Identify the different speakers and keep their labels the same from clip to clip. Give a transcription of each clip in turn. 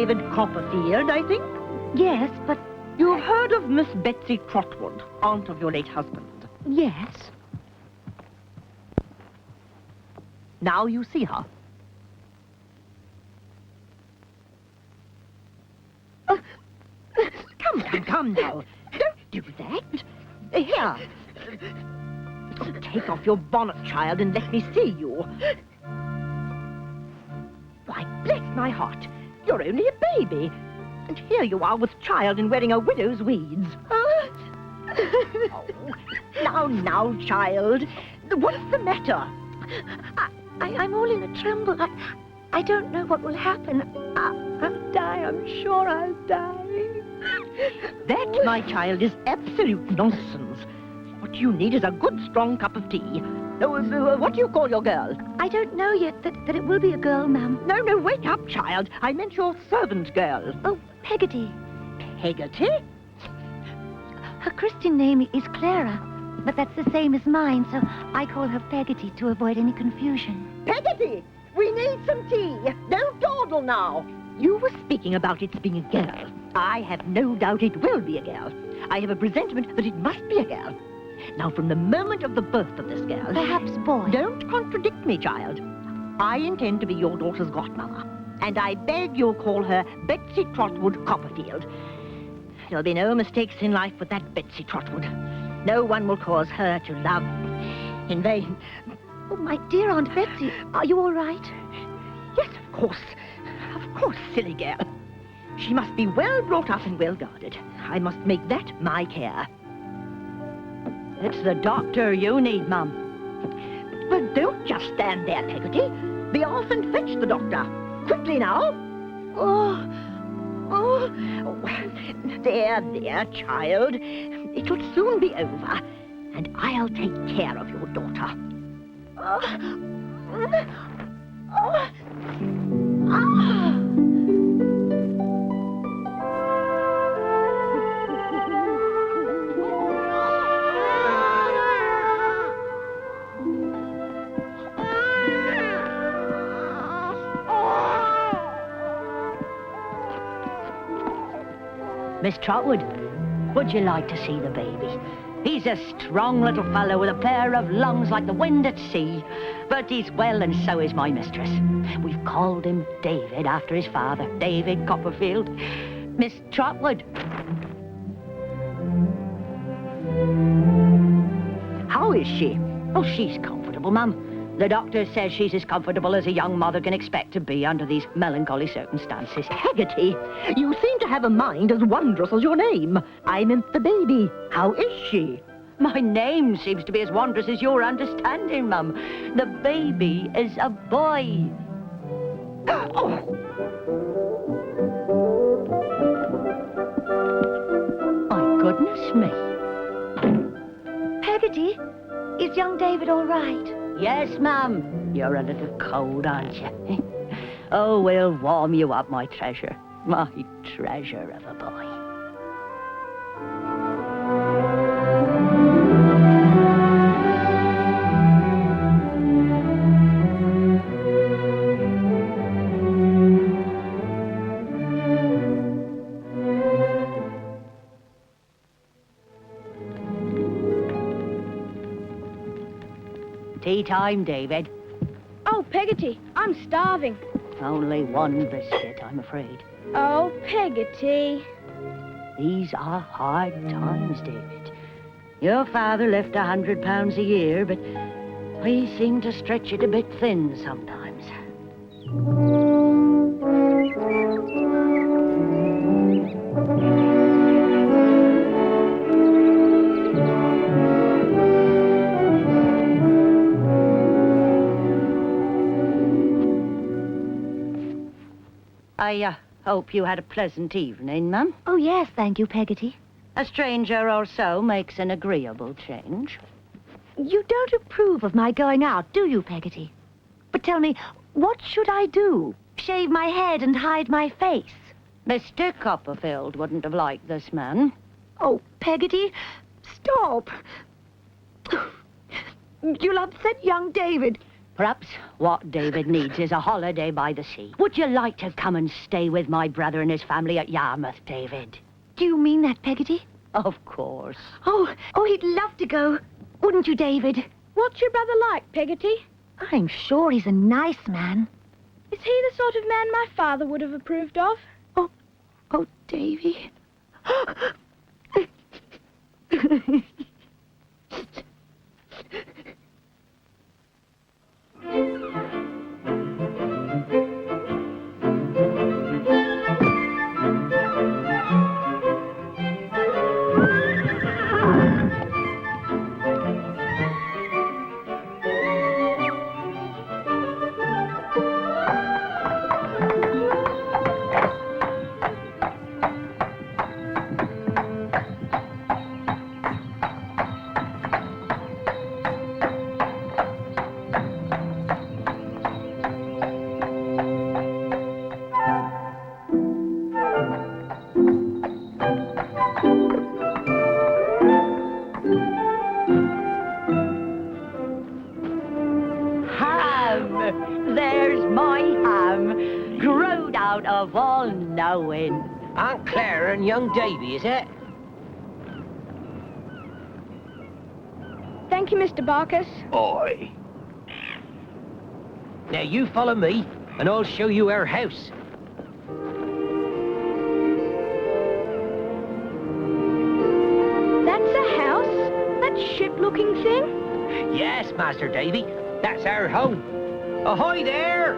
Speaker 1: David Copperfield, I think?
Speaker 2: Yes, but...
Speaker 1: You've heard of Miss Betsy Trotwood, aunt of your late husband?
Speaker 2: Yes.
Speaker 1: Now you see her. Come now. Don't do that. Here. Take off your bonnet, child, and let me see you. Why, bless my heart. You're only a baby. And here you are with child and wearing a widow's weeds. Oh, now, child. What's the matter?
Speaker 2: I'm all in a tremble. I don't know what will happen. I'll die. I'm sure I'll die.
Speaker 1: That, my child, is absolute nonsense. What you need is a good, strong cup of tea. What do you call your girl?
Speaker 2: I don't know yet that it will be a girl, Mum.
Speaker 1: No, wake up, child. I meant your servant girl.
Speaker 2: Oh, Peggotty.
Speaker 1: Peggotty?
Speaker 2: Her Christian name is Clara, but that's the same as mine, so I call her Peggotty to avoid any confusion.
Speaker 1: Peggotty! We need some tea. Don't dawdle now. You were speaking about its being a girl. I have no doubt it will be a girl. I have a presentiment that it must be a girl. Now, from the moment of the birth of this girl...
Speaker 2: Perhaps boy.
Speaker 1: Don't contradict me, child. I intend to be your daughter's godmother, and I beg you'll call her Betsy Trotwood Copperfield. There'll be no mistakes in life with that Betsy Trotwood. No one will cause her to love in vain.
Speaker 2: Oh, my dear Aunt Betsy, are you all right?
Speaker 1: Yes, of course. Of course, silly girl. She must be well brought up and well guarded. I must make that my care.
Speaker 3: It's the doctor you need, Mum.
Speaker 1: Well, don't just stand there, Peggotty. Be off and fetch the doctor. Quickly now. Oh. There, child. It'll soon be over, and I'll take care of your daughter.
Speaker 3: Miss Trotwood, would you like to see the baby? He's a strong little fellow with a pair of lungs like the wind at sea. But he's well, and so is my mistress. We've called him David after his father, David Copperfield. Miss Trotwood. How is she? Oh, she's comfortable, Mum. The doctor says she's as comfortable as a young mother can expect to be under these melancholy circumstances.
Speaker 1: Peggotty, you seem to have a mind as wondrous as your name. I meant the baby. How is she?
Speaker 3: My name seems to be as wondrous as your understanding, Mum. The baby is a boy.
Speaker 1: Oh!
Speaker 3: My goodness me.
Speaker 2: Peggotty, is young David all right?
Speaker 3: Yes, Mum. You're a little cold, aren't you? Oh, we'll warm you up, my treasure. My treasure of a boy. Tea time, David.
Speaker 4: Oh, Peggotty, I'm starving.
Speaker 3: Only one biscuit, I'm afraid.
Speaker 4: Oh, Peggotty.
Speaker 3: These are hard times, David. Your father left £100 a year, but we seem to stretch it a bit thin sometimes. I hope you had a pleasant evening, Mum.
Speaker 2: Oh, yes, thank you, Peggotty.
Speaker 3: A stranger or so makes an agreeable change.
Speaker 2: You don't approve of my going out, do you, Peggotty? But tell me, what should I do? Shave my head and hide my face?
Speaker 3: Mr. Copperfield wouldn't have liked this man.
Speaker 2: Oh, Peggotty, stop. You'll upset young David.
Speaker 3: Perhaps what David needs is a holiday by the sea. Would you like to come and stay with my brother and his family at Yarmouth, David?
Speaker 2: Do you mean that, Peggotty?
Speaker 3: Of course.
Speaker 2: Oh, he'd love to go. Wouldn't you, David?
Speaker 4: What's your brother like, Peggotty?
Speaker 2: I'm sure he's a nice man.
Speaker 4: Is he the sort of man my father would have approved of?
Speaker 2: Oh, Davy.
Speaker 3: There's my ham, growed out of all knowing.
Speaker 5: Aunt Clara and young Davy, is it?
Speaker 4: Thank you, Mr. Barkis.
Speaker 5: Oi. Now you follow me, and I'll show you our house.
Speaker 4: That's a house? That ship-looking thing?
Speaker 5: Yes, Master Davy, that's our home. Ahoy there!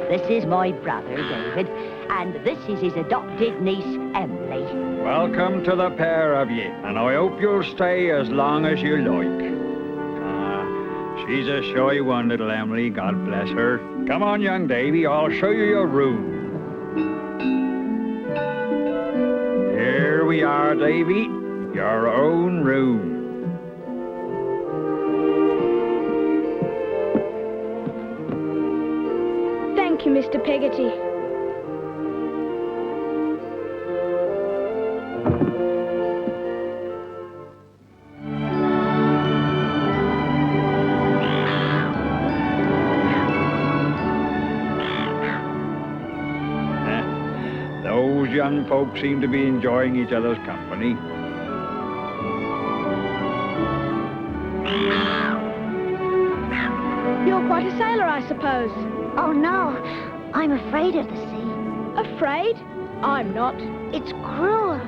Speaker 3: This is my brother, David, and this is his adopted niece, Emily.
Speaker 6: Welcome to the pair of ye, and I hope you'll stay as long as you like. She's a shy one, little Emily, God bless her. Come on, young Davy, I'll show you your room. Here we are, Davy, your own room.
Speaker 4: Thank you, Mr. Peggotty.
Speaker 6: Those young folks seem to be enjoying each other's company.
Speaker 4: You're quite a sailor, I suppose.
Speaker 2: Oh, no. I'm afraid of the sea.
Speaker 4: Afraid? I'm not.
Speaker 2: It's cruel.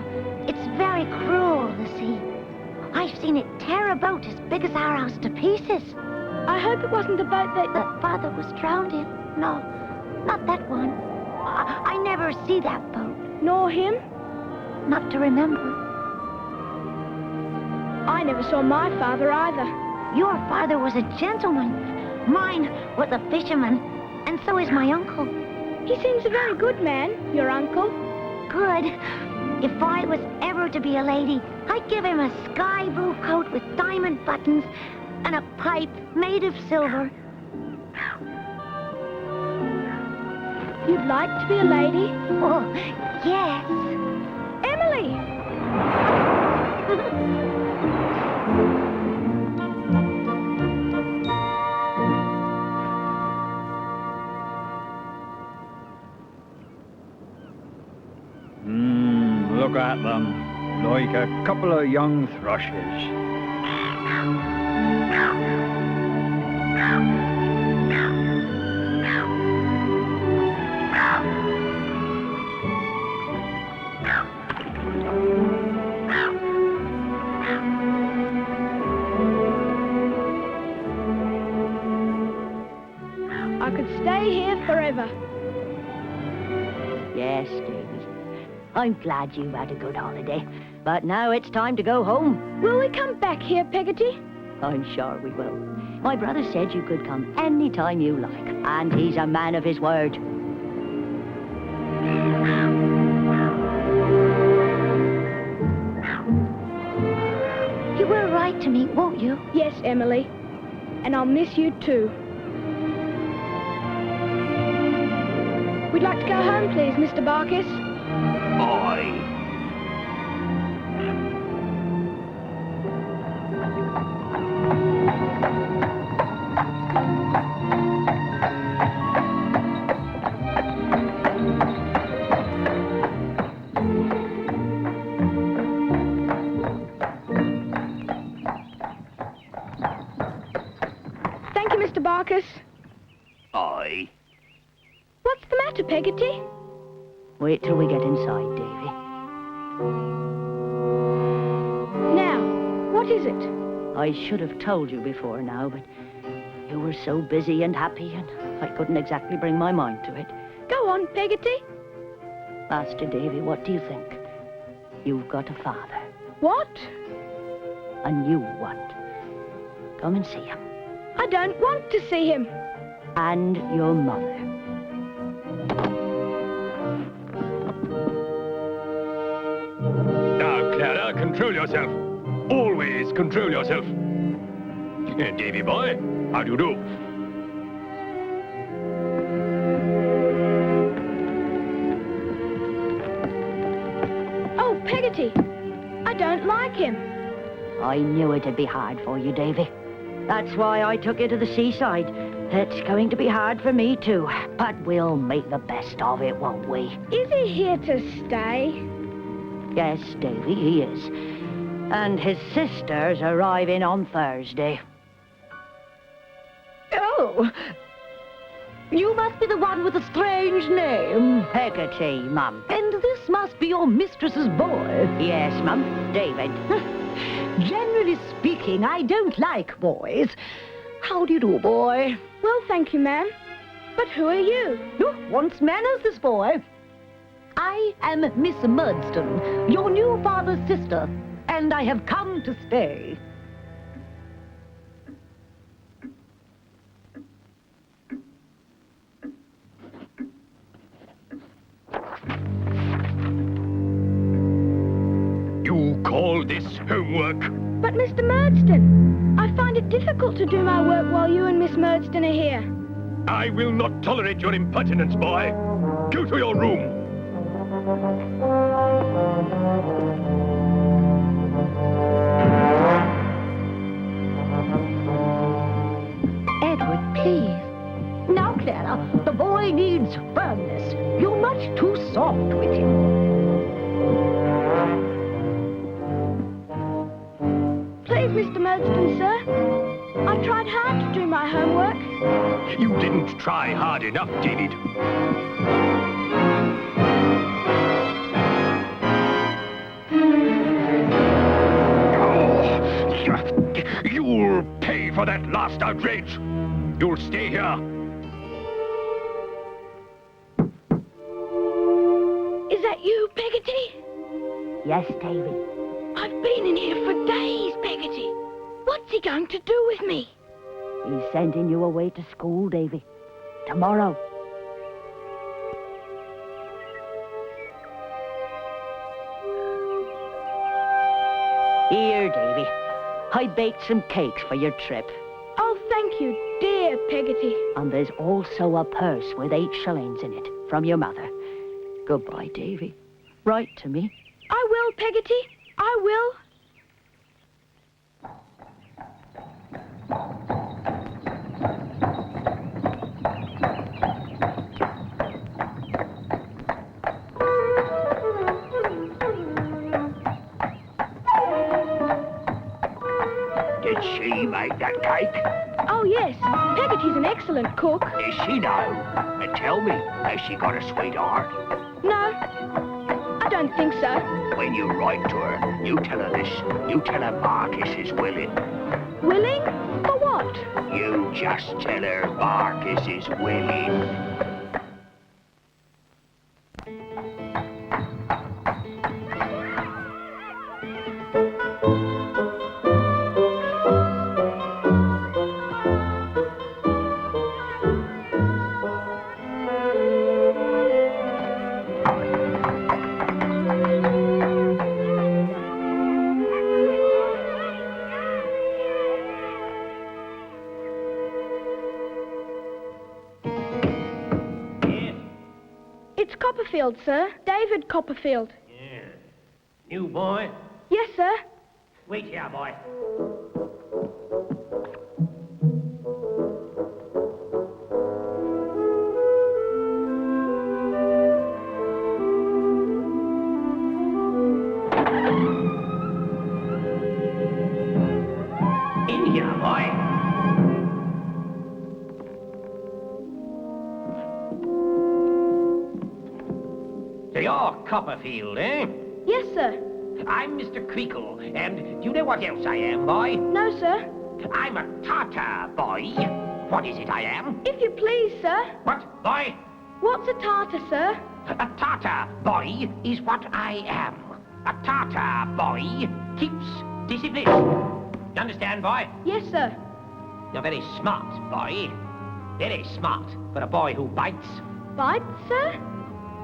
Speaker 2: It's very cruel, the sea. I've seen it tear a boat as big as our house to pieces.
Speaker 4: I hope it wasn't the boat that
Speaker 2: Father was drowned in. No, not that one. I never see that boat.
Speaker 4: Nor him?
Speaker 2: Not to remember.
Speaker 4: I never saw my father either.
Speaker 2: Your father was a gentleman. Mine was a fisherman. And so is my uncle.
Speaker 4: He seems a very good man, your uncle.
Speaker 2: Good. If I was ever to be a lady, I'd give him a sky blue coat with diamond buttons and a pipe made of silver.
Speaker 4: You'd like to be a lady?
Speaker 2: Oh, yes.
Speaker 4: Emily!
Speaker 6: Look at them, like a couple of young thrushes.
Speaker 4: I could stay here forever.
Speaker 3: Yes, Davy. I'm glad you had a good holiday. But now it's time to go home.
Speaker 4: Will we come back here, Peggotty?
Speaker 3: I'm sure we will. My brother said you could come any time you like. And he's a man of his word.
Speaker 2: You will write to me, won't you?
Speaker 4: Yes, Emily. And I'll miss you too. We'd like to go home, please, Mr. Barkis.
Speaker 5: Oi.
Speaker 4: Mr. Barkis.
Speaker 5: Aye.
Speaker 4: What's the matter, Peggotty?
Speaker 3: Wait till we get inside, Davy.
Speaker 4: Now, what is it?
Speaker 3: I should have told you before now, but you were so busy and happy, and I couldn't exactly bring my mind to it.
Speaker 4: Go on, Peggotty.
Speaker 3: Master Davy, what do you think? You've got a father,
Speaker 4: What?
Speaker 3: a new one. Come and see him.
Speaker 4: I don't want to see him.
Speaker 3: And your mother.
Speaker 7: Now, Clara, control yourself. Always control yourself. Davy boy, how do you do?
Speaker 4: Oh, Peggotty, I don't like him.
Speaker 3: I knew it'd be hard for you, Davy. That's why I took you to the seaside. It's going to be hard for me too, but we'll make the best of it, won't we?
Speaker 4: Is he here to stay?
Speaker 3: Yes, Davy, he is. And his sister's arriving on Thursday.
Speaker 1: Oh, you must be the one with the strange name.
Speaker 3: Peggotty, Mum.
Speaker 1: And this must be your mistress's boy.
Speaker 3: Yes, Mum. David.
Speaker 1: Generally speaking, I don't like boys. How do you do, boy?
Speaker 4: Well, thank you, ma'am. But who are you?
Speaker 1: You wants manners, this boy. I am Miss Murdston, your new father's sister, and I have come to stay.
Speaker 7: You call this homework?
Speaker 4: But, Mr. Murdston, I find it difficult to do my work while you and Miss Murdston are here.
Speaker 7: I will not tolerate your impertinence, boy. Go to your room.
Speaker 1: Edward, please. Now, Clara, the boy needs firmness. You're much too soft with him.
Speaker 4: Please, Mr. Murdston, sir. I tried hard to do my homework.
Speaker 7: You didn't try hard enough, David. Oh, you'll pay for that last outrage. You'll stay here.
Speaker 4: Is that you, Peggotty?
Speaker 3: Yes, Davy.
Speaker 4: I've been in here for days, Peggotty. What's he going to do with me?
Speaker 3: He's sending you away to school, Davy. Tomorrow. Here, Davy. I baked some cakes for your trip.
Speaker 4: Oh, thank you, dear Peggotty.
Speaker 3: And there's also a purse with 8 shillings in it from your mother. Goodbye, Davy. Write to me.
Speaker 4: I will, Peggotty. I will.
Speaker 5: Did she make that cake?
Speaker 4: Oh, yes. Peggotty's an excellent cook.
Speaker 5: Is she now? And tell me, has she got a sweetheart?
Speaker 4: No, I don't think so.
Speaker 5: When you write to her, you tell her this. You tell her Marcus is willing.
Speaker 4: Willing? For what?
Speaker 5: You just tell her Marcus is willing.
Speaker 4: It's Copperfield, sir. David Copperfield.
Speaker 5: Yeah. New boy?
Speaker 4: Yes, sir.
Speaker 5: Wait here, boy. In here, boy. you're Copperfield, eh?
Speaker 4: Yes, sir.
Speaker 5: I'm Mr. Creakle, and do you know what else I am, boy?
Speaker 4: No, sir.
Speaker 5: I'm a Tartar, boy. What is it I am?
Speaker 4: If you please, sir.
Speaker 5: What, boy?
Speaker 4: What's a tartar, sir?
Speaker 5: A Tartar, boy, is what I am. A Tartar, boy, keeps discipline. You understand, boy?
Speaker 4: Yes, sir.
Speaker 5: You're very smart, boy. Very smart for a boy who bites.
Speaker 4: Bite, sir?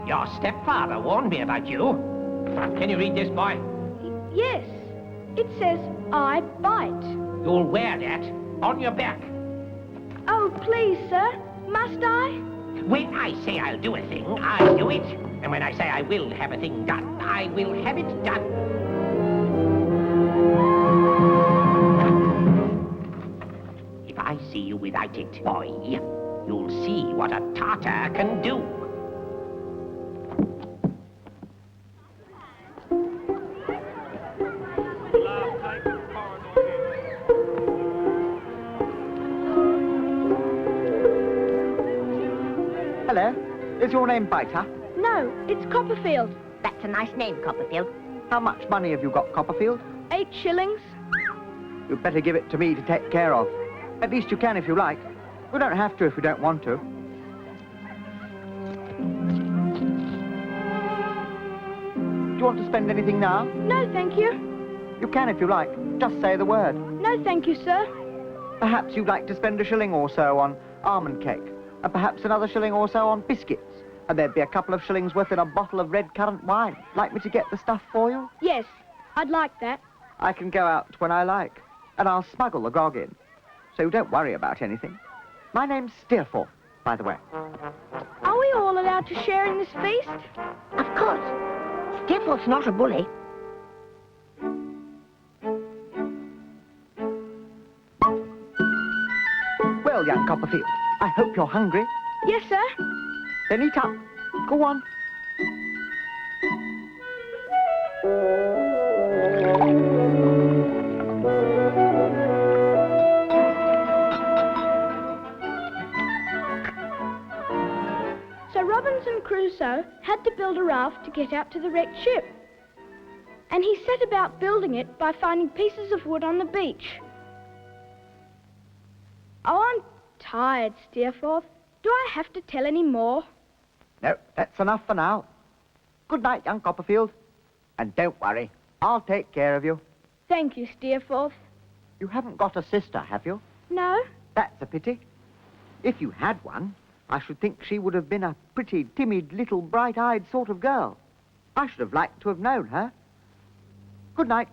Speaker 5: Your stepfather warned me about you. Can you read this, boy?
Speaker 4: Yes. It says, I bite.
Speaker 5: You'll wear that on your back.
Speaker 4: Oh, please, sir. Must I?
Speaker 5: When I say I'll do a thing, I'll do it. And when I say I will have a thing done, I will have it done. If I see you without it, boy, you'll see what a Tartar can do.
Speaker 8: Hello. Is your name Biter?
Speaker 4: No, it's Copperfield.
Speaker 1: That's a nice name, Copperfield.
Speaker 8: How much money have you got, Copperfield?
Speaker 4: 8 shillings.
Speaker 8: You'd better give it to me to take care of. At least you can if you like. You don't have to if you don't want to. Do you want to spend anything now?
Speaker 4: No, thank you.
Speaker 8: You can if you like. Just say the word.
Speaker 4: No, thank you, sir.
Speaker 8: Perhaps you'd like to spend a shilling or so on almond cake, and perhaps another shilling or so on biscuits. And there'd be a couple of shillings worth in a bottle of red currant wine. Like me to get the stuff for you?
Speaker 4: Yes, I'd like that.
Speaker 8: I can go out when I like, and I'll smuggle the grog in. So don't worry about anything. My name's Steerforth, by the way.
Speaker 4: Are we all allowed to share in this feast?
Speaker 1: Of course. Steerforth's not a bully.
Speaker 8: Well, young Copperfield, I hope you're hungry.
Speaker 4: Yes, sir.
Speaker 8: Then eat up. Go on.
Speaker 4: So Robinson Crusoe had to build a raft to get out to the wrecked ship. And he set about building it by finding pieces of wood on the beach. Oh, I'm tired, Steerforth. Do I have to tell any more?
Speaker 8: No, that's enough for now. Good night, young Copperfield. And don't worry, I'll take care of you.
Speaker 4: Thank you, Steerforth.
Speaker 8: You haven't got a sister, have you?
Speaker 4: No?
Speaker 8: That's a pity. If you had one, I should think she would have been a pretty, timid, little, bright-eyed sort of girl. I should have liked to have known her. Good night.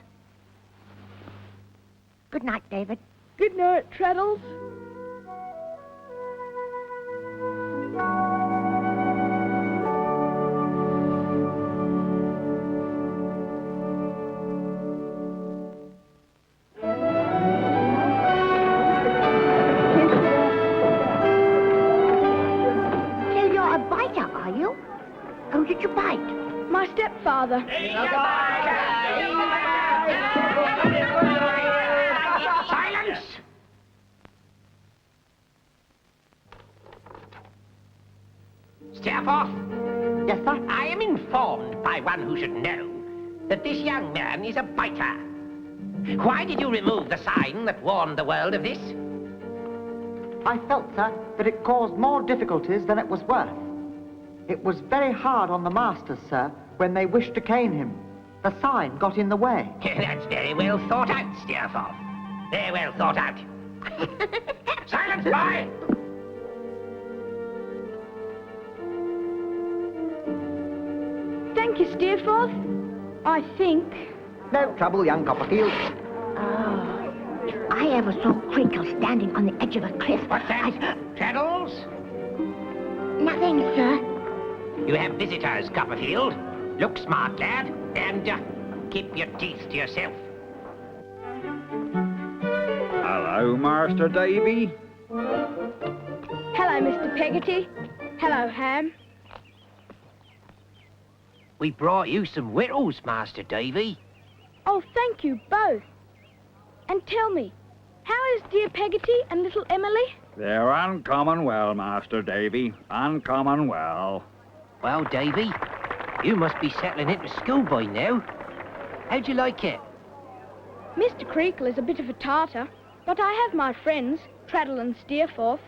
Speaker 1: Good night, David.
Speaker 4: Good night, Traddles.
Speaker 1: Still, you're a biter, are you? Who did you bite?
Speaker 4: My stepfather.
Speaker 5: Silence! Steerforth,
Speaker 8: Yes, sir?
Speaker 5: I am informed by one who should know that this young man is a biter. Why did you remove the sign that warned the world of this?
Speaker 8: I felt, sir, that it caused more difficulties than it was worth. It was very hard on the masters, sir, when they wished to cane him. The sign got in the way.
Speaker 5: That's very well thought out, Steerforth. Very well thought out. Silence, boy!
Speaker 4: Thank you, Steerforth. I think.
Speaker 8: No trouble, young Copperfield.
Speaker 1: Oh, if I ever saw Crinkle standing on the edge of a cliff...
Speaker 5: What's that? Traddles?
Speaker 1: Nothing, sir.
Speaker 5: You have visitors, Copperfield. Look smart, lad, and keep your teeth to yourself.
Speaker 6: Hello, Master Davy.
Speaker 4: Hello, Mr. Peggotty. Hello, Ham.
Speaker 5: We brought you some whittles, Master Davy.
Speaker 4: Oh, thank you both. And tell me, how is dear Peggotty and little Emily?
Speaker 6: They're uncommon well, Master Davy. Uncommon well.
Speaker 5: Well, Davy, You must be settling into school by now. How'd you like it?
Speaker 4: Mr. Creakle is a bit of a tartar, but I have my friends, Traddle and Steerforth.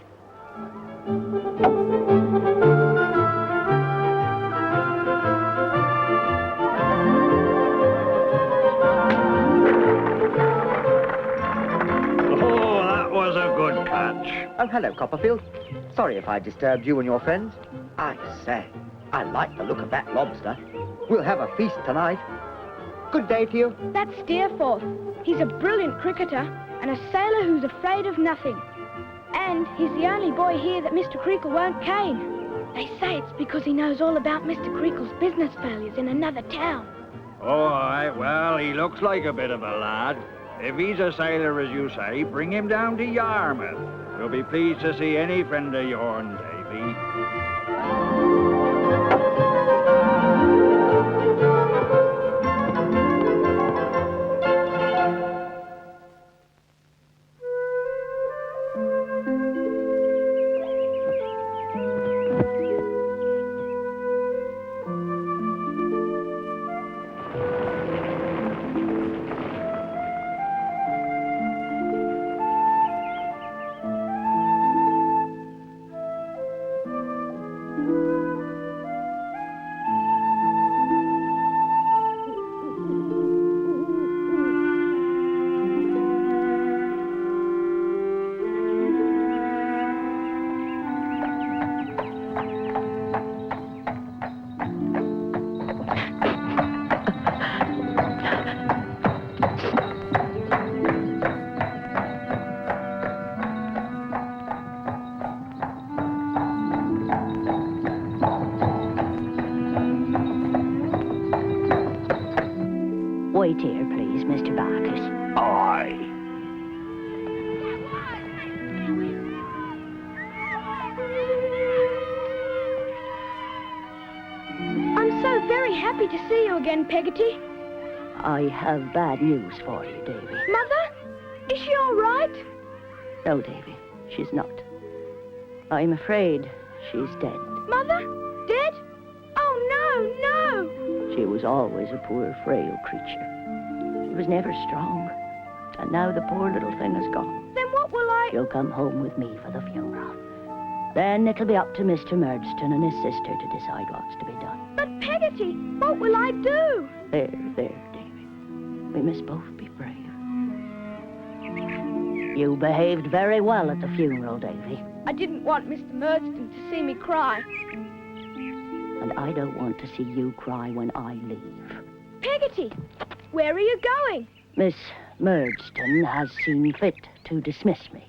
Speaker 6: Oh, that was a good catch.
Speaker 8: Oh, hello, Copperfield. Sorry if I disturbed you and your friends. I say, I like the look of that lobster. We'll have a feast tonight. Good day to you.
Speaker 4: That's Steerforth. He's a brilliant cricketer and a sailor who's afraid of nothing. And he's the only boy here that Mr. Creakle won't cane. They say it's because he knows all about Mr. Creakle's business failures in another town.
Speaker 6: All right, well, he looks like a bit of a lad. If he's a sailor, as you say, bring him down to Yarmouth. We'll be pleased to see any friend of yourn, Davy.
Speaker 3: Wait here, please, Mr. Barkis.
Speaker 5: Aye.
Speaker 4: I'm so very happy to see you again, Peggotty.
Speaker 3: I have bad news for you, Davy.
Speaker 4: Mother? Is she all right?
Speaker 3: No, Davy, she's not. I'm afraid she's dead.
Speaker 4: Mother? Dead? Oh, no, no!
Speaker 3: She was always a poor, frail creature. She was never strong. And now the poor little thing is gone.
Speaker 4: Then what will I...
Speaker 3: She'll come home with me for the funeral. Then it'll be up to Mr. Murdstone and his sister to decide what's to be done.
Speaker 4: But Peggotty, what will I do?
Speaker 3: There, Davy. We must both be brave. You behaved very well at the funeral, Davy.
Speaker 4: I didn't want Mr. Murdstone to see me cry.
Speaker 3: And I don't want to see you cry when I leave.
Speaker 4: Peggotty, where are you going?
Speaker 3: Miss Murdstone has seen fit to dismiss me.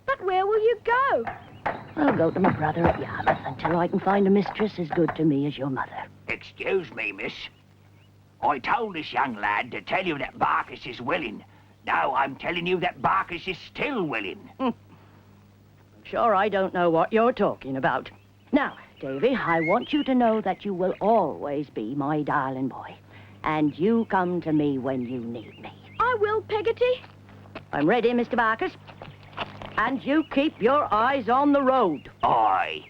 Speaker 4: But where will you go?
Speaker 3: I'll go to my brother at Yarmouth until I can find a mistress as good to me as your mother.
Speaker 9: Excuse me, miss. I told this young lad to tell you that Barkis is willing. Now I'm telling you that Barkis is still willing.
Speaker 3: Sure, I don't know what you're talking about. Now, Davy, I want you to know that you will always be my darling boy. And you come to me when you need me.
Speaker 4: I will, Peggotty.
Speaker 3: I'm ready, Mr. Barkis. And you keep your eyes on the road.
Speaker 9: Aye.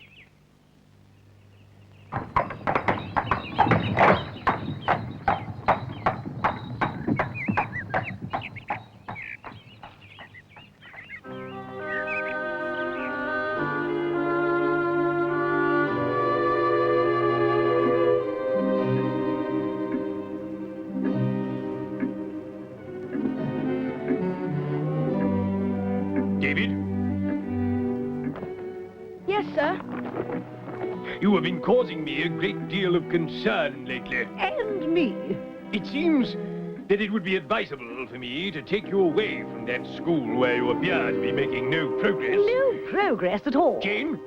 Speaker 7: David,
Speaker 4: Yes, sir.
Speaker 7: you have been causing me a great deal of concern lately.
Speaker 3: And me.
Speaker 7: It seems that it would be advisable for me to take you away from that school where you appear to be making no progress.
Speaker 3: No progress at all.
Speaker 7: Jane,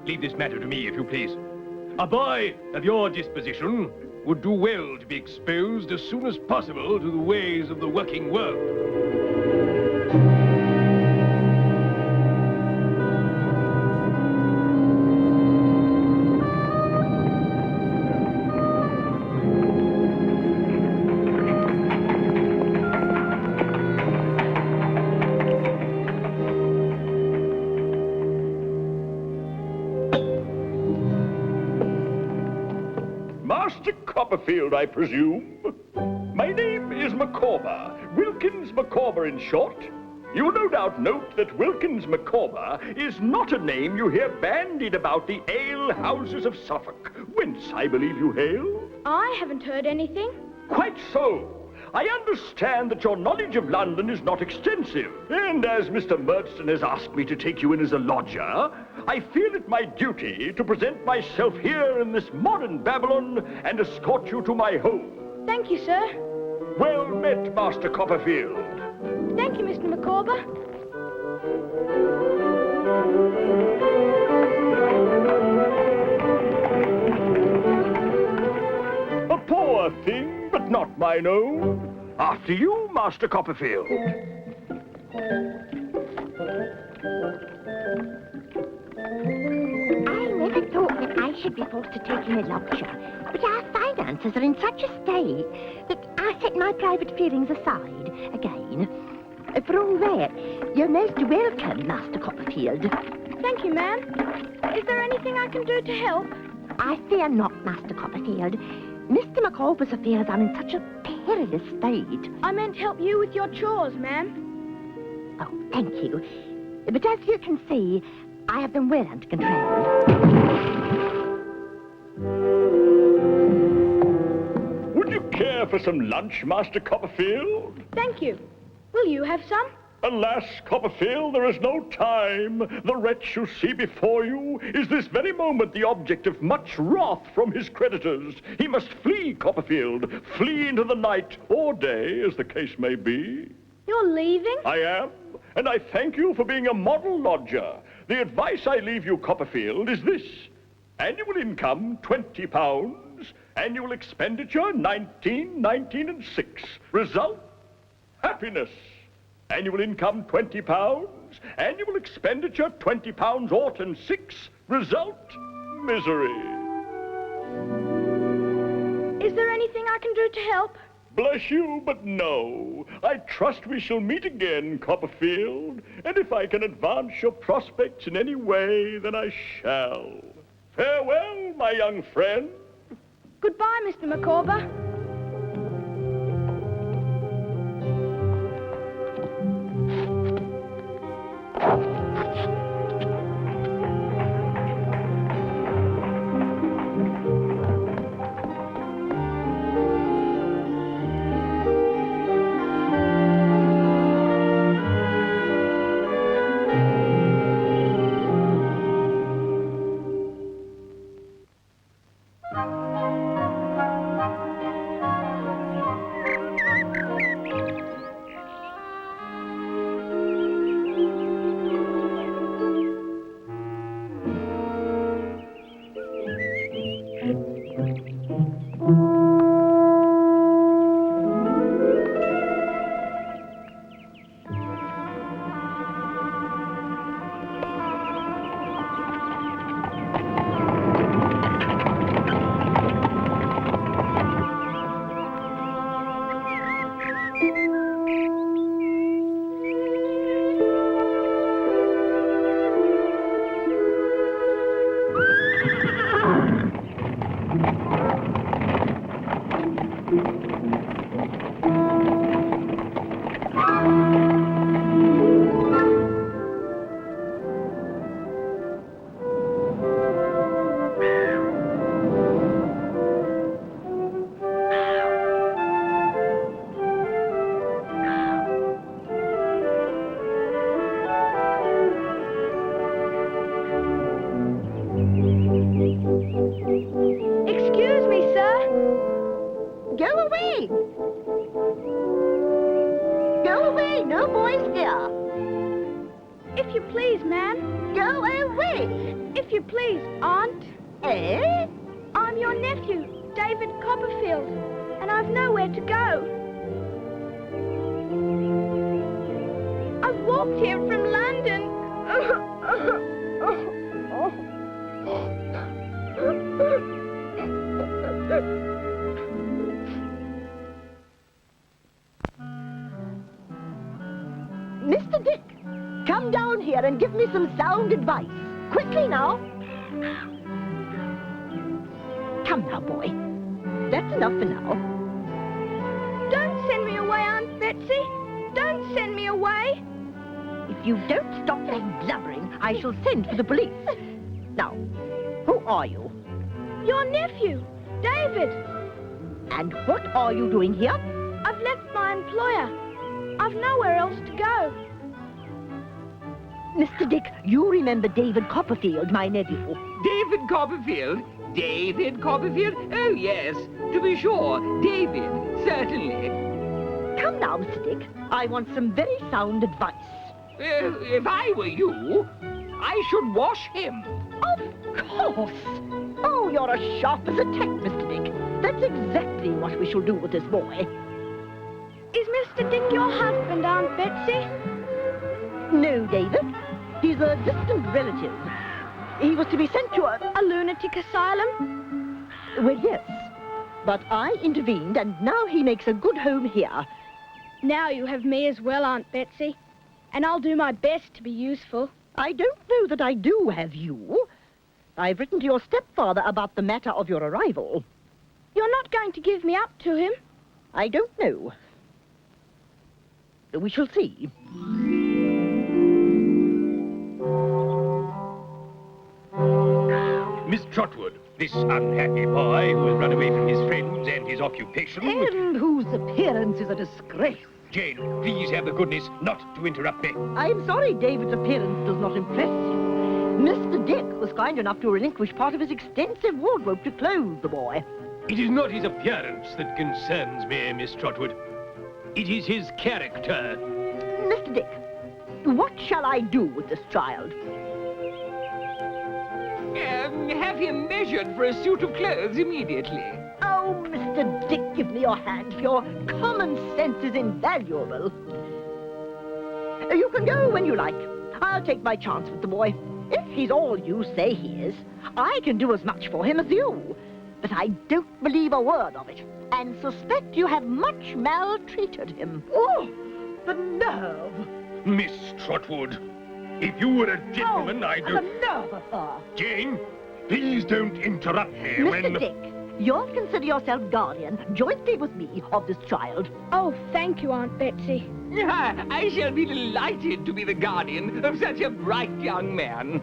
Speaker 7: leave this matter to me, if you please. A boy of your disposition would do well to be exposed as soon as possible to the ways of the working world.
Speaker 10: Master Copperfield, I presume? My name is Micawber, Wilkins Micawber in short. You will no doubt note that Wilkins Micawber is not a name you hear bandied about the ale houses of Suffolk, whence I believe you hail.
Speaker 4: I haven't heard anything.
Speaker 10: Quite so. I understand that your knowledge of London is not extensive, and as Mr. Murdstone has asked me to take you in as a lodger, I feel it my duty to present myself here in this modern Babylon and escort you to my home.
Speaker 4: Thank you, sir.
Speaker 10: Well met, Master Copperfield.
Speaker 4: Thank you, Mr. Micawber.
Speaker 10: A poor thing, but not mine own. After you, Master Copperfield.
Speaker 1: I never thought that I should be forced to take in a lodger, but our finances are in such a state that I set my private feelings aside again. For all that, you're most welcome, Master Copperfield.
Speaker 4: Thank you, ma'am. Is there anything I can do to help?
Speaker 1: I fear not, Master Copperfield. Mr. Micawber's affairs are in such a perilous state.
Speaker 4: I meant help you with your chores, ma'am.
Speaker 1: Oh, thank you. But as you can see, I have them well under control.
Speaker 10: Would you care for some lunch, Master Copperfield?
Speaker 4: Thank you. Will you have some?
Speaker 10: Alas, Copperfield, there is no time. The wretch you see before you is this very moment the object of much wrath from his creditors. He must flee, Copperfield, flee into the night or day, as the case may be.
Speaker 4: You're leaving?
Speaker 10: I am, and I thank you for being a model lodger. The advice I leave you, Copperfield, is this. Annual income, £20. Annual expenditure, 19, 19 and 6. Result, happiness. Annual income, £20. Annual expenditure, £20 ought and 6. Result, misery.
Speaker 4: Is there anything I can do to help?
Speaker 10: Bless you, but no. I trust we shall meet again, Copperfield. And if I can advance your prospects in any way, then I shall. Farewell, my young friend.
Speaker 4: Goodbye, Mr. Micawber.
Speaker 1: If you please, ma'am. Go away. If you please, Aunt. Eh?
Speaker 4: I'm your nephew, David Copperfield, and I've nowhere to go. I've walked here from London.
Speaker 1: Mr. Dick, come down here and give me some sound advice. Quickly now. Come now, boy. that's enough for now.
Speaker 4: Don't send me away, Aunt Betsy. Don't send me away.
Speaker 1: If you don't stop that blubbering, I shall send for the police. Now, who are you?
Speaker 4: Your nephew, David.
Speaker 1: And what are you doing here?
Speaker 4: I've left my employer. I've nowhere else to go.
Speaker 1: Mr. Dick, you remember David Copperfield, my nephew.
Speaker 11: David Copperfield? David Copperfield? Oh, yes, to be sure. David, certainly.
Speaker 1: Come now, Mr. Dick. I want some very sound advice.
Speaker 11: If I were you, I should wash him.
Speaker 1: Of course. Oh, you're as sharp as a tack, Mr. Dick. That's exactly what we shall do with this boy.
Speaker 4: Is Mr. Dick your husband, Aunt Betsy?
Speaker 1: No, David. He's a distant relative. He was to be sent to
Speaker 4: a lunatic asylum?
Speaker 1: Well, yes. But I intervened, and now he makes a good home here.
Speaker 4: Now you have me as well, Aunt Betsy. And I'll do my best to be useful.
Speaker 1: I don't know that I do have you. I've written to your stepfather about the matter of your arrival.
Speaker 4: You're not going to give me up to him?
Speaker 1: I don't know. We shall see.
Speaker 7: Miss Trotwood, this unhappy boy who has run away from his friends and his occupation...
Speaker 3: And whose appearance is a disgrace.
Speaker 7: Jane, please have the goodness not to interrupt me.
Speaker 1: I am sorry David's appearance does not impress you. Mr. Dick was kind enough to relinquish part of his extensive wardrobe to clothe the boy.
Speaker 7: It is not his appearance that concerns me, Miss Trotwood. It is his character.
Speaker 1: Mr. Dick, what shall I do with this child?
Speaker 11: Have him measured for a suit of clothes immediately.
Speaker 1: Oh, Mr. Dick, give me your hand, for your common sense is invaluable. You can go when you like. I'll take my chance with the boy. If he's all you say he is, I can do as much for him as you. But I don't believe a word of it, and suspect you have much maltreated him.
Speaker 3: Oh, the nerve!
Speaker 7: Miss Trotwood, if you were a gentleman, I'd...
Speaker 3: The nerve of her!
Speaker 7: Jane, please don't interrupt me
Speaker 1: Mr. Dick, you'll consider yourself guardian, jointly with me, of this child.
Speaker 4: Oh, thank you, Aunt Betsy.
Speaker 11: I shall be delighted to be the guardian of such a bright young man.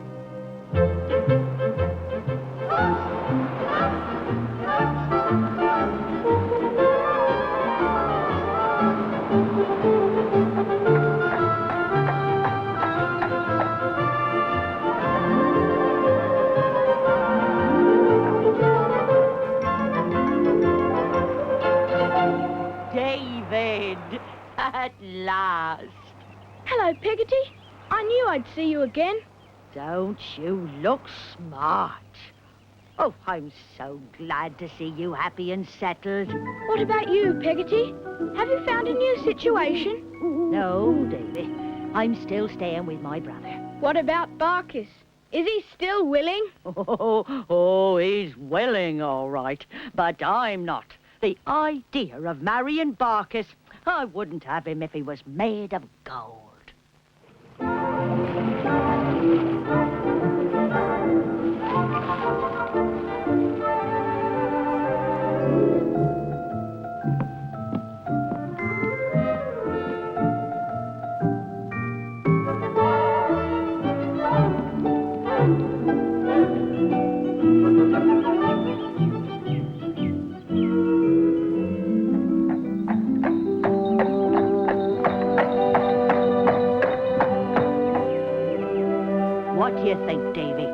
Speaker 3: David, at last.
Speaker 4: Hello, Peggotty. I knew I'd see you again.
Speaker 3: Don't you look smart? Oh, I'm so glad to see you happy and settled.
Speaker 4: What about you, Peggotty? Have you found a new situation?
Speaker 3: No, Davy. I'm still staying with my brother.
Speaker 4: What about Barkis? Is he still willing?
Speaker 3: Oh, he's willing, all right. But I'm not. The idea of marrying Barkis, I wouldn't have him if he was made of gold. What do you think, Davy?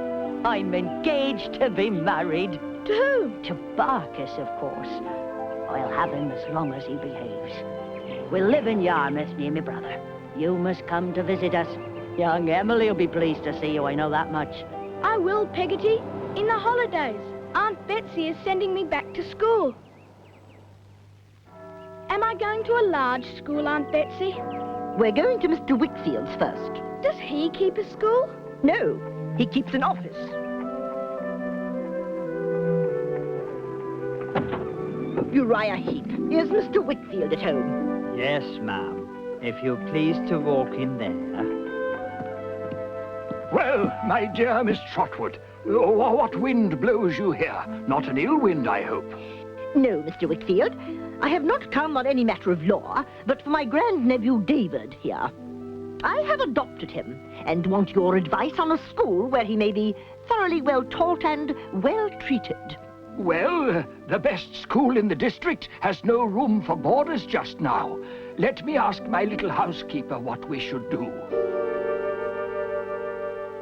Speaker 3: I'm engaged to be married.
Speaker 4: To who?
Speaker 3: To Barkis, of course. I'll have him as long as he behaves. We'll live in Yarmouth near my brother. You must come to visit us. Young Emily will be pleased to see you, I know that much.
Speaker 4: I will, Peggotty. In the holidays, Aunt Betsy is sending me back to school. Am I going to a large school, Aunt Betsy?
Speaker 1: We're going to Mr. Whitfield's first.
Speaker 4: Does he keep a school?
Speaker 1: No, he keeps an office. Uriah Heep, is Mr. Whitfield at home?
Speaker 12: Yes, ma'am. If you're pleased to walk in there.
Speaker 9: Well, my dear Miss Trotwood, what wind blows you here? Not an ill wind, I hope.
Speaker 1: No, Mr. Wickfield. I have not come on any matter of law, but for my grandnephew David here. I have adopted him and want your advice on a school where he may be thoroughly well taught and well treated.
Speaker 9: Well, the best school in the district has no room for boarders just now. Let me ask my little housekeeper what we should do.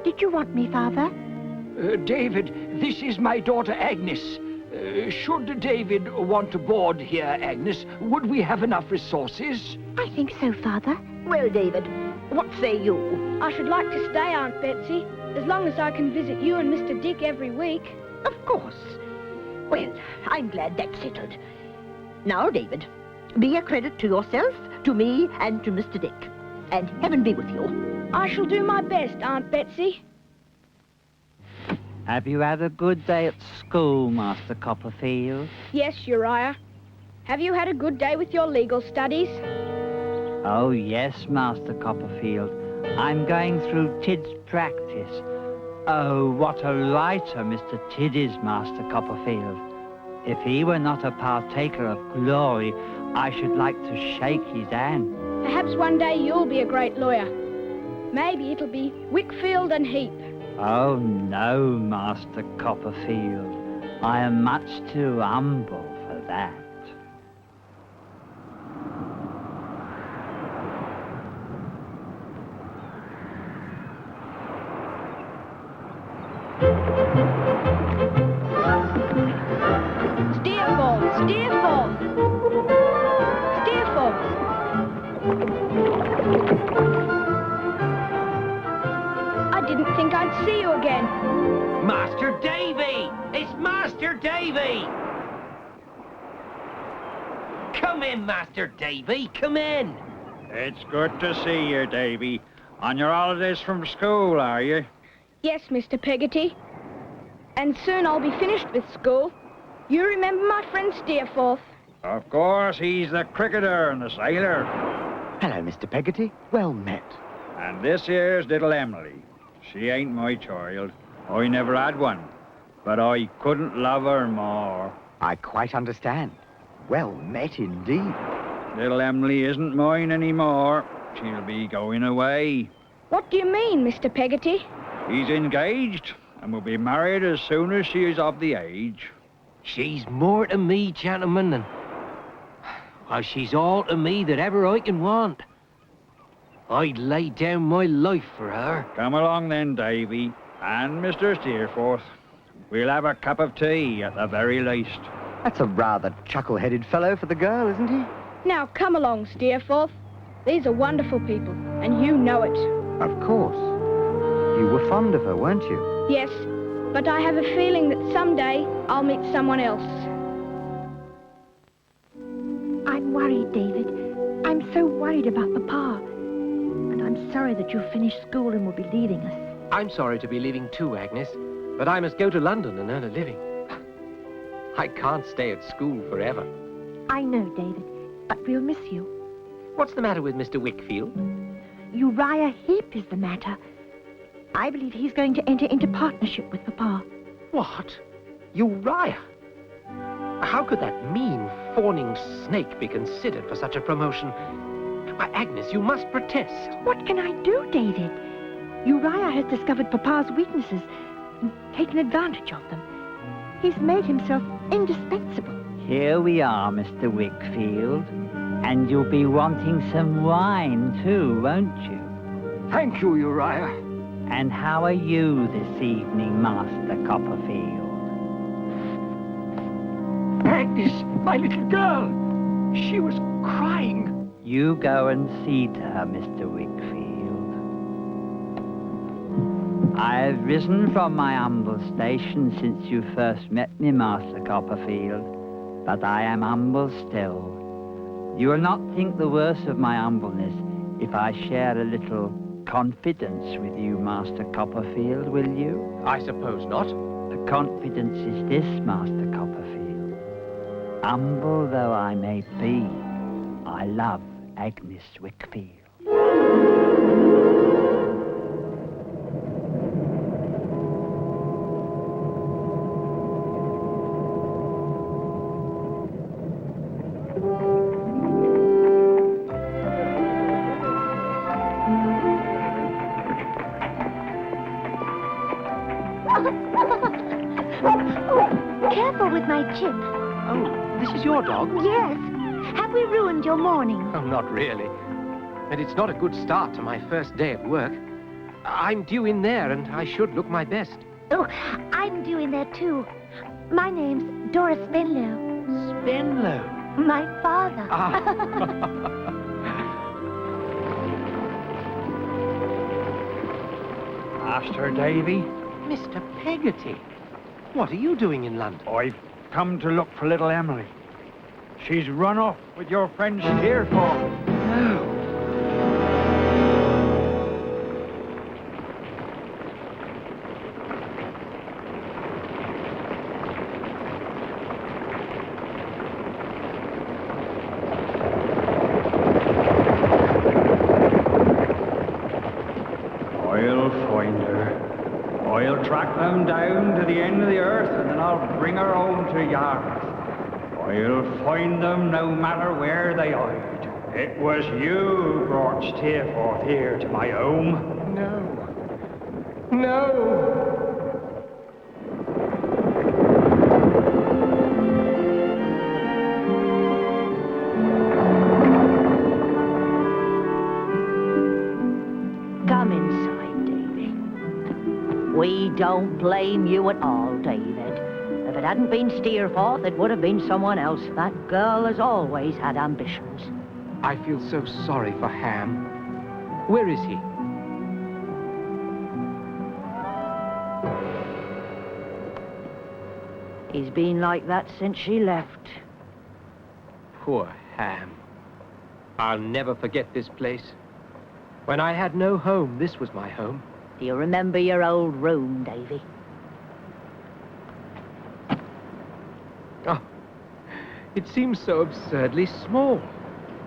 Speaker 2: Did you want me, Father?
Speaker 9: David, this is my daughter Agnes. Should David want to board here, Agnes, would we have enough resources?
Speaker 2: I think so, Father.
Speaker 1: Well, David, what say you?
Speaker 4: I should like to stay, Aunt Betsy, as long as I can visit you and Mr. Dick every week.
Speaker 1: Of course. Well, I'm glad that's settled. Now, David, be a credit to yourself, to me, and to Mr. Dick. And heaven be with you.
Speaker 4: I shall do my best, Aunt Betsy.
Speaker 12: Have you had a good day at school, Master Copperfield?
Speaker 4: Yes, Uriah. Have you had a good day with your legal studies?
Speaker 12: Oh, yes, Master Copperfield. I'm going through Tid's practice. Oh, what a writer Mr. Tid is, Master Copperfield. If he were not a partaker of glory, I should like to shake his hand.
Speaker 4: Perhaps one day you'll be a great lawyer. Maybe it'll be Wickfield and Heap.
Speaker 12: Oh, no, Master Copperfield. I am much too humble for that.
Speaker 4: Steer forth! Steer forth! Steer forth! I didn't think I'd see you again.
Speaker 5: Master Davy! It's Master Davy! Come in, Master Davy, come in.
Speaker 6: It's good to see you, Davy. On your holidays from school, are you?
Speaker 4: Yes, Mr. Peggotty. And soon I'll be finished with school. You remember my friend Steerforth?
Speaker 6: Of course, he's the cricketer and the sailor.
Speaker 13: Hello, Mr. Peggotty. Well met.
Speaker 6: And this here's little Emily. She ain't my child. I never had one. But I couldn't love her more.
Speaker 13: I quite understand. Well met indeed.
Speaker 6: Little Emily isn't mine anymore. She'll be going away.
Speaker 4: What do you mean, Mr. Peggotty?
Speaker 6: She's engaged and will be married as soon as she is of the age.
Speaker 5: She's more to me, gentlemen, than... Well, she's all to me that ever I can want. I'd lay down my life for her.
Speaker 6: Come along then, Davy, and Mr. Steerforth. We'll have a cup of tea at the very least.
Speaker 13: That's a rather chuckle-headed fellow for the girl, isn't he?
Speaker 4: Now, come along, Steerforth. These are wonderful people, and you know it.
Speaker 13: Of course. You were fond of her, weren't you?
Speaker 4: Yes, but I have a feeling that someday I'll meet someone else.
Speaker 2: I'm worried, David. I'm so worried about Papa. And I'm sorry that you've finished school and will be leaving us.
Speaker 5: I'm sorry to be leaving too, Agnes, but I must go to London and earn a living. I can't stay at school forever.
Speaker 2: I know, David, but we'll miss you.
Speaker 5: What's the matter with Mr. Wickfield?
Speaker 2: Uriah Heep is the matter. I believe he's going to enter into partnership with Papa.
Speaker 5: What? Uriah? How could that mean, fawning snake be considered for such a promotion? Why, Agnes, you must protest.
Speaker 2: What can I do, David? Uriah has discovered Papa's weaknesses and taken advantage of them. He's made himself indispensable.
Speaker 12: Here we are, Mr. Wickfield. And you'll be wanting some wine too, won't you?
Speaker 9: Thank you, Uriah.
Speaker 12: And how are you this evening, Master Copperfield?
Speaker 9: Agnes, my little girl. She was crying.
Speaker 12: You go and see to her, Mr. Wickfield. I have risen from my humble station since you first met me, Master Copperfield, but I am humble still. You will not think the worse of my humbleness if I share a little confidence with you, Master Copperfield, will you?
Speaker 5: I suppose not.
Speaker 12: The confidence is this, Master Copperfield. Humble though I may be, I love Agnes Wickfield.
Speaker 2: Oh, careful with my Chip.
Speaker 5: Oh, this is your dog?
Speaker 2: Yes. Have we ruined your morning?
Speaker 5: Oh, not really. And it's not a good start to my first day at work. I'm due in there, and I should look my best.
Speaker 2: Oh, I'm due in there, too. My name's Dora Spenlow.
Speaker 5: Spenlow?
Speaker 2: My father.
Speaker 6: Master Davy?
Speaker 5: Mr. Peggotty, what are you doing in London?
Speaker 6: I've come to look for little Emily. She's run off with your friend Steerforth.
Speaker 5: No.
Speaker 6: I'll find her. I'll track them down to the end of the earth, and then I'll bring her home to Yarmouth. I'll find them no matter where they hide. It was you who brought Steerforth here to my home.
Speaker 5: No. No.
Speaker 3: Come inside, Davy. We don't blame you at all, David. If it hadn't been Steerforth, it would have been someone else. That girl has always had ambitions.
Speaker 5: I feel so sorry for Ham. Where is he?
Speaker 3: He's been like that since she left.
Speaker 5: Poor Ham. I'll never forget this place. When I had no home, this was my home.
Speaker 3: Do you remember your old room, Davy?
Speaker 5: Oh, it seems so absurdly small.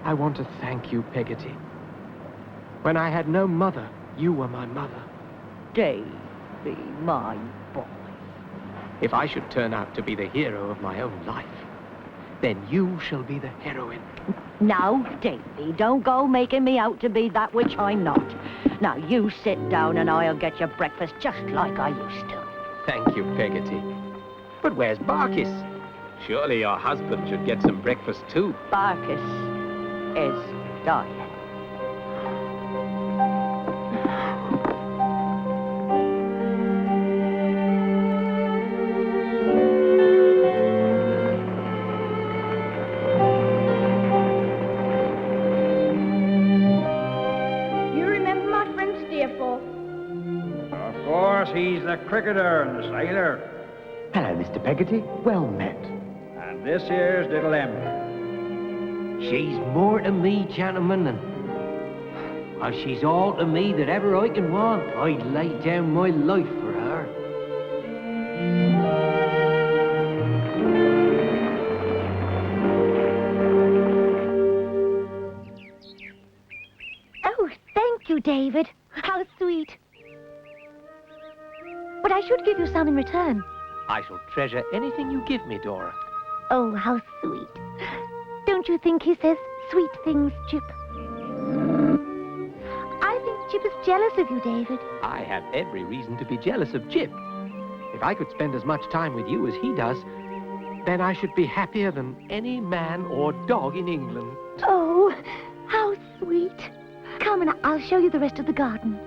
Speaker 5: I want to thank you, Peggotty. When I had no mother, you were my mother.
Speaker 3: Davy, my boy.
Speaker 5: If I should turn out to be the hero of my own life, then you shall be the heroine.
Speaker 3: Now, Davy, don't go making me out to be that which I'm not. Now, you sit down and I'll get your breakfast just like I used to.
Speaker 5: Thank you, Peggotty. But where's Barkis? Surely your husband should get some breakfast too.
Speaker 3: Barkis is dying.
Speaker 4: You remember my friend Steerforth?
Speaker 6: Of course, he's the cricketer and the sailor.
Speaker 8: Hello, Mr. Peggotty. Well met.
Speaker 6: And this here's little Emily.
Speaker 5: She's more to me, gentlemen, and well, she's all to me that ever I can want. I'd lay down my life for her.
Speaker 2: Oh, thank you, David. How sweet. But I should give you some in return.
Speaker 5: I shall treasure anything you give me, Dora.
Speaker 2: Oh, how sweet. Don't you think he says sweet things, Chip? I think Chip is jealous of you, David.
Speaker 5: I have every reason to be jealous of Chip. If I could spend as much time with you as he does, then I should be happier than any man or dog in England.
Speaker 2: Oh, how sweet. Come and I'll show you the rest of the garden.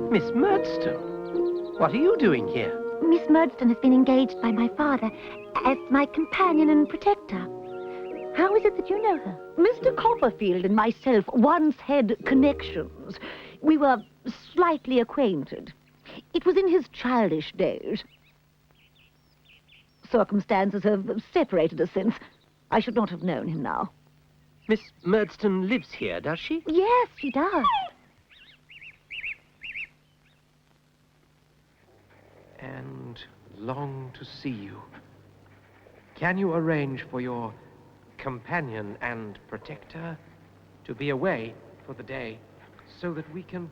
Speaker 5: Miss Murdstone, what are you doing here?
Speaker 2: Miss Murdstone has been engaged by my father as my companion and protector. How is it that you know her?
Speaker 3: Mr. Copperfield and myself once had connections. We were slightly acquainted. It was in his childish days. Circumstances have separated us since. I should not have known him now.
Speaker 5: Miss Murdstone lives here, does she?
Speaker 2: Yes, she does.
Speaker 5: And long to see you. Can you arrange for your companion and protector to be away for the day so that we can...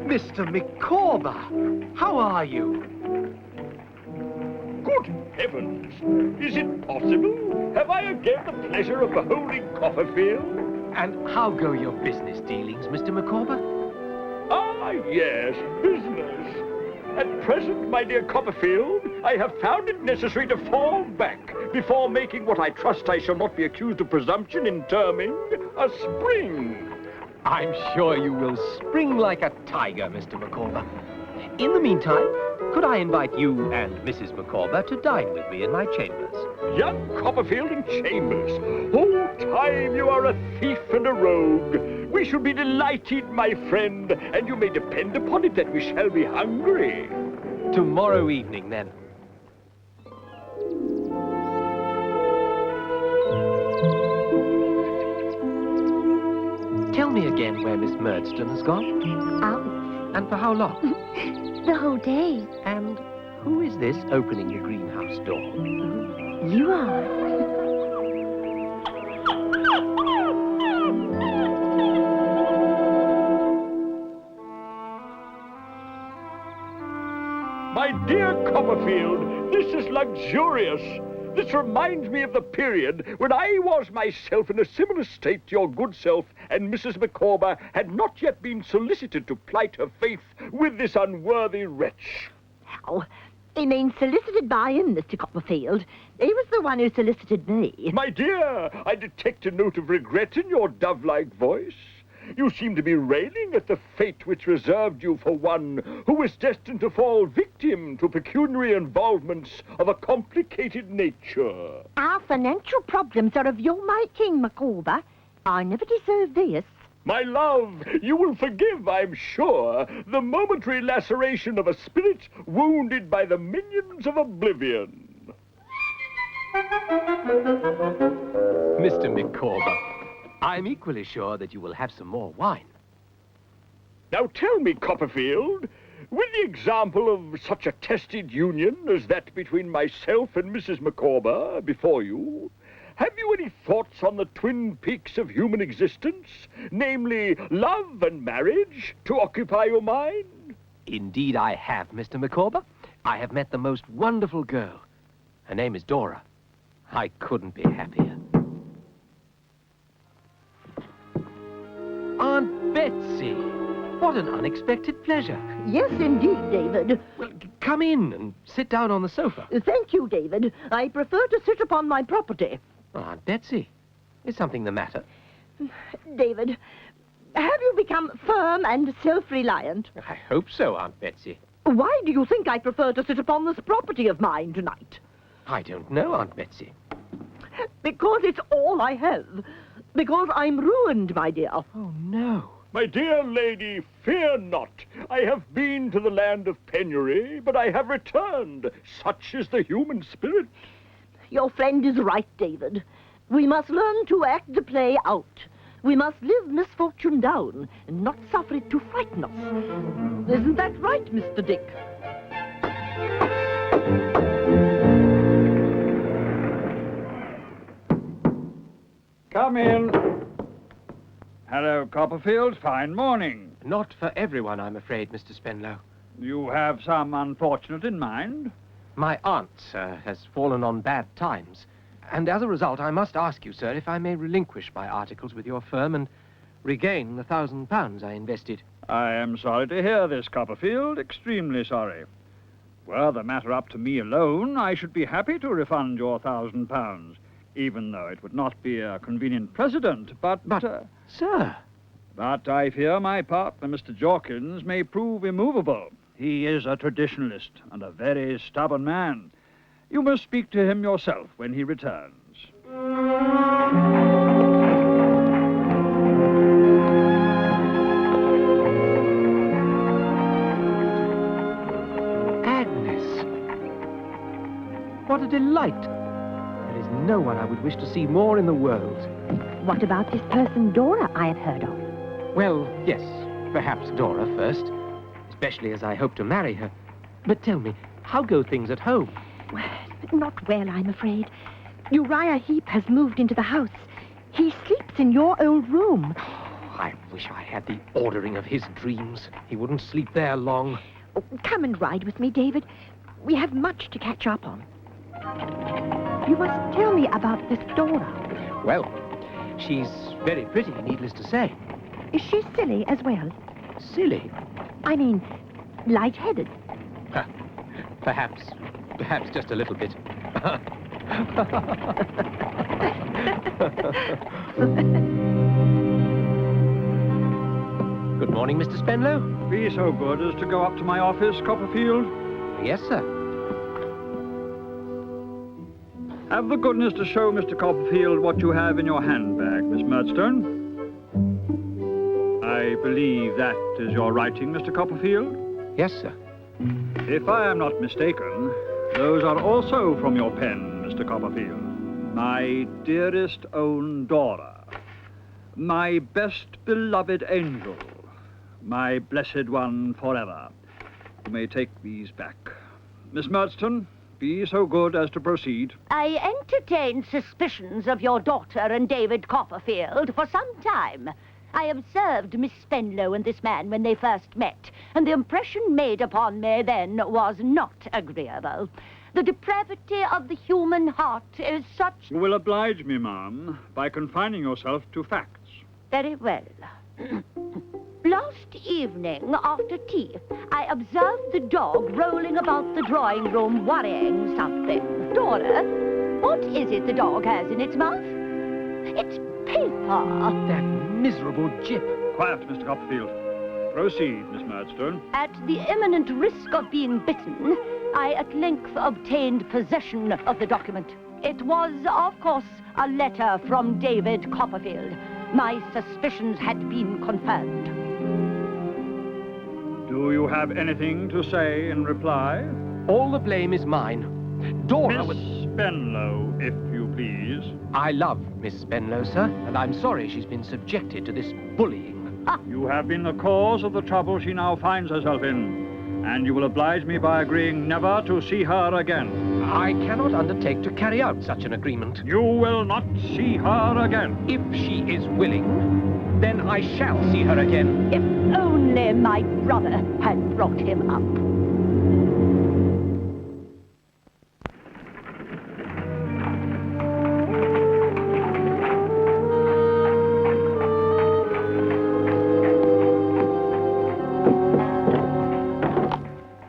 Speaker 5: Mr. Micawber, how are you?
Speaker 10: Good heavens! Is it possible? Have I again the pleasure of beholding Copperfield?
Speaker 5: And how go your business dealings, Mr. Micawber?
Speaker 10: Ah, yes, business. At present, my dear Copperfield, I have found it necessary to fall back before making what I trust I shall not be accused of presumption in terming a spring.
Speaker 5: I'm sure you will spring like a tiger, Mr. Micawber. In the meantime, could I invite you and Mrs. Micawber to dine with me in my chambers?
Speaker 10: Young Copperfield in chambers. Oh, time, you are a thief and a rogue. We shall be delighted, my friend, and you may depend upon it that we shall be hungry.
Speaker 5: Tomorrow evening, then. Tell me again where Miss Murdstone has gone.
Speaker 2: Out.
Speaker 5: And for how long?
Speaker 2: The whole day.
Speaker 5: And who is this opening the greenhouse door?
Speaker 2: You are.
Speaker 10: My dear Copperfield, this is luxurious. This reminds me of the period when I was myself in a similar state to your good self, and Mrs. Micawber had not yet been solicited to plight her faith with this unworthy wretch.
Speaker 1: How? He means solicited by him, Mr. Copperfield. He was the one who solicited me.
Speaker 10: My dear, I detect a note of regret in your dove-like voice. You seem to be railing at the fate which reserved you for one who was destined to fall victim to pecuniary involvements of a complicated nature.
Speaker 1: Our financial problems are of your making, Micawber. I never deserved this.
Speaker 10: My love, you will forgive, I'm sure, the momentary laceration of a spirit wounded by the minions of oblivion.
Speaker 5: Mr. Micawber, I'm equally sure that you will have some more wine.
Speaker 10: Now tell me, Copperfield, with the example of such a tested union as that between myself and Mrs. Micawber before you, have you any thoughts on the twin peaks of human existence, namely love and marriage, to occupy your mind?
Speaker 5: Indeed I have, Mr. Micawber. I have met the most wonderful girl. Her name is Dora. I couldn't be happier. Aunt Betsy! What an unexpected pleasure.
Speaker 1: Yes, indeed, David.
Speaker 5: Well, come in and sit down on the sofa.
Speaker 1: Thank you, David. I prefer to sit upon my property.
Speaker 5: Aunt Betsy, is something the matter?
Speaker 1: David, have you become firm and self-reliant?
Speaker 5: I hope so, Aunt Betsy.
Speaker 1: Why do you think I prefer to sit upon this property of mine tonight?
Speaker 5: I don't know, Aunt Betsy.
Speaker 1: Because it's all I have. Because I'm ruined, my dear.
Speaker 5: Oh, no.
Speaker 10: My dear lady, fear not. I have been to the land of penury, but I have returned. Such is the human spirit.
Speaker 1: Your friend is right, David. We must learn to act the play out. We must live misfortune down and not suffer it to frighten us. Isn't that right, Mr. Dick?
Speaker 6: Come in. Hello, Copperfield. Fine morning.
Speaker 5: Not for everyone, I'm afraid, Mr. Spenlow.
Speaker 6: You have some unfortunate in mind?
Speaker 5: My aunt, sir, has fallen on bad times. And as a result, I must ask you, sir, if I may relinquish my articles with your firm and regain the £1,000 I invested.
Speaker 6: I am sorry to hear this, Copperfield. Extremely sorry. Were the matter up to me alone, I should be happy to refund your £1,000, even though it would not be a convenient precedent. But
Speaker 5: sir...
Speaker 6: But I fear my partner, Mr. Jorkins, may prove immovable. He is a traditionalist and a very stubborn man. You must speak to him yourself when he returns.
Speaker 5: Agnes! What a delight! There is no one I would wish to see more in the world.
Speaker 1: What about this person, Dora, I have heard of?
Speaker 5: Well, yes, perhaps Dora first, especially as I hope to marry her. But tell me, how go things at home?
Speaker 1: Well, not well, I'm afraid. Uriah Heep has moved into the house. He sleeps in your old room.
Speaker 5: Oh, I wish I had the ordering of his dreams. He wouldn't sleep there long.
Speaker 1: Oh, come and ride with me, David. We have much to catch up on. You must tell me about this Dora.
Speaker 5: Well, she's very pretty, needless to say.
Speaker 1: Is she silly as well?
Speaker 5: Silly?
Speaker 1: I mean, light-headed.
Speaker 5: Perhaps just a little bit. Good morning, Mr. Spenlow.
Speaker 6: Be so good as to go up to my office, Copperfield.
Speaker 5: Yes, sir.
Speaker 6: Have the goodness to show Mr. Copperfield what you have in your handbag, Miss Murdstone. I believe that is your writing, Mr. Copperfield?
Speaker 5: Yes, sir.
Speaker 6: If I am not mistaken, those are also from your pen, Mr. Copperfield. My dearest own Dora, my best beloved angel, my blessed one forever. You may take these back. Miss Murdstone, be so good as to proceed.
Speaker 3: I entertained suspicions of your daughter and David Copperfield for some time. I observed Miss Spenlow and this man when they first met, and the impression made upon me then was not agreeable. The depravity of the human heart is such...
Speaker 6: You will oblige me, ma'am, by confining yourself to facts.
Speaker 3: Very well. Last evening, after tea, I observed the dog rolling about the drawing room worrying something. Dora, what is it the dog has in its mouth? It's paper.
Speaker 5: That miserable Jip.
Speaker 6: Quiet, Mr. Copperfield. Proceed, Miss Murdstone.
Speaker 3: At the imminent risk of being bitten, I at length obtained possession of the document. It was, of course, a letter from David Copperfield. My suspicions had been confirmed.
Speaker 6: Do you have anything to say in reply?
Speaker 5: All the blame is mine. Dora
Speaker 6: Miss Spenlow, if you please.
Speaker 5: I love Miss Spenlow, sir, and I'm sorry she's been subjected to this bullying.
Speaker 6: You have been the cause of the trouble she now finds herself in, and you will oblige me by agreeing never to see her again.
Speaker 5: I cannot undertake to carry out such an agreement.
Speaker 6: You will not see her again.
Speaker 5: If she is willing, then I shall see her again.
Speaker 3: If only my brother had brought him up.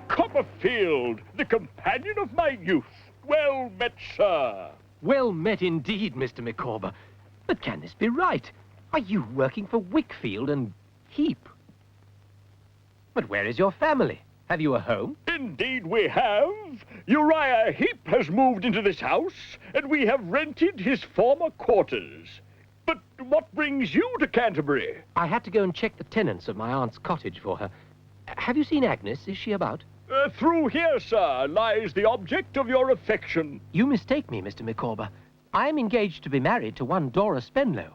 Speaker 10: Copperfield, the companion of my youth. Well met, sir.
Speaker 5: Well met indeed, Mr. Micawber. But can this be right? Are you working for Wickfield and Heap? But where is your family? Have you a home?
Speaker 10: Indeed we have. Uriah Heep has moved into this house, and we have rented his former quarters. But what brings you to Canterbury?
Speaker 5: I had to go and check the tenants of my aunt's cottage for her. Have you seen Agnes? Is she about?
Speaker 10: Through here, sir, lies the object of your affection.
Speaker 5: You mistake me, Mr. Micawber. I am engaged to be married to one Dora Spenlow.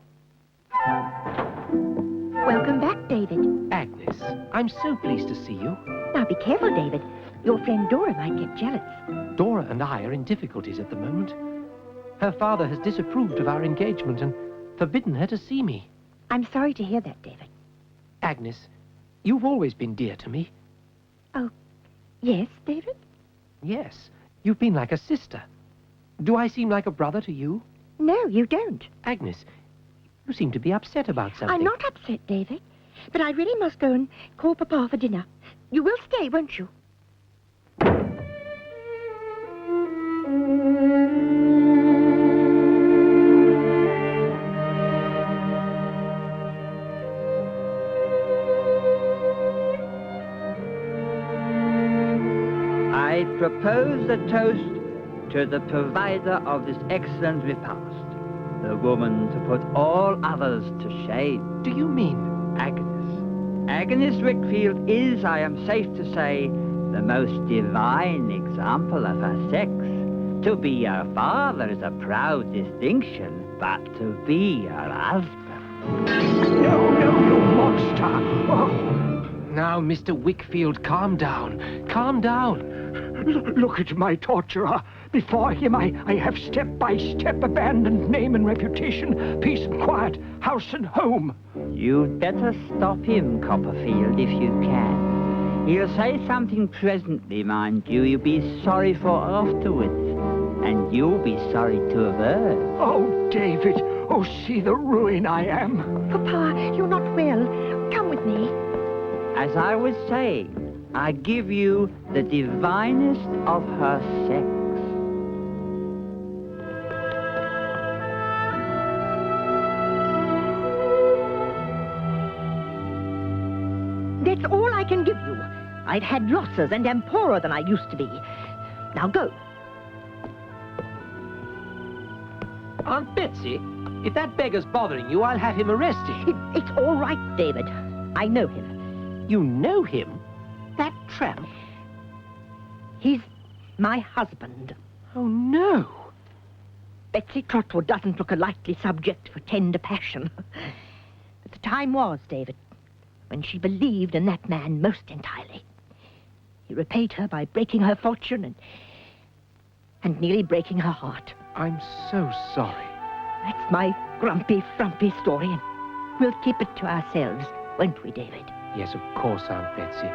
Speaker 1: Welcome back, David.
Speaker 5: Agnes, I'm so pleased to see you.
Speaker 1: Now be careful, David. Your friend Dora might get jealous.
Speaker 5: Dora and I are in difficulties at the moment. Her father has disapproved of our engagement and forbidden her to see me.
Speaker 1: I'm sorry to hear that, David.
Speaker 5: Agnes, you've always been dear to me.
Speaker 1: Oh, yes, David?
Speaker 5: Yes, you've been like a sister. Do I seem like a brother to you?
Speaker 1: No, you don't.
Speaker 5: Agnes, you seem to be upset about something.
Speaker 1: I'm not upset, David. But I really must go and call Papa for dinner. You will stay, won't you?
Speaker 12: I propose a toast to the provider of this excellent repast, the woman to put all others to shame.
Speaker 5: Do you mean
Speaker 12: Agnes? Agnes Wickfield is, I am safe to say, the most divine example of her sex. To be her father is a proud distinction, but to be her husband...
Speaker 5: No, you monster! Oh. Now, Mr. Wickfield, calm down. Calm down.
Speaker 14: Look at my torturer. Before him I have step by step abandoned name and reputation, peace and quiet, house and home.
Speaker 12: You'd better stop him, Copperfield, if you can. He'll say something presently, mind you, you'll be sorry for afterwards. And you'll be sorry to have heard.
Speaker 14: Oh, David. Oh, see the ruin I am.
Speaker 1: Papa, you're not well. Come with me.
Speaker 12: As I was saying, I give you the divinest of her sex.
Speaker 1: That's all I can give you. I've had losses and am poorer than I used to be. Now go.
Speaker 5: Aunt Betsy, if that beggar's bothering you, I'll have him arrested.
Speaker 1: It's all right, David. I know him.
Speaker 5: You know him? That tramp?
Speaker 1: He's my husband.
Speaker 5: Oh, no.
Speaker 1: Betsy Trotwood doesn't look a likely subject for tender passion. But the time was, David, when she believed in that man most entirely. He repaid her by breaking her fortune and nearly breaking her heart.
Speaker 5: I'm so sorry.
Speaker 1: That's my grumpy, frumpy story, and we'll keep it to ourselves, won't we, David?
Speaker 5: Yes, of course, Aunt Betsy.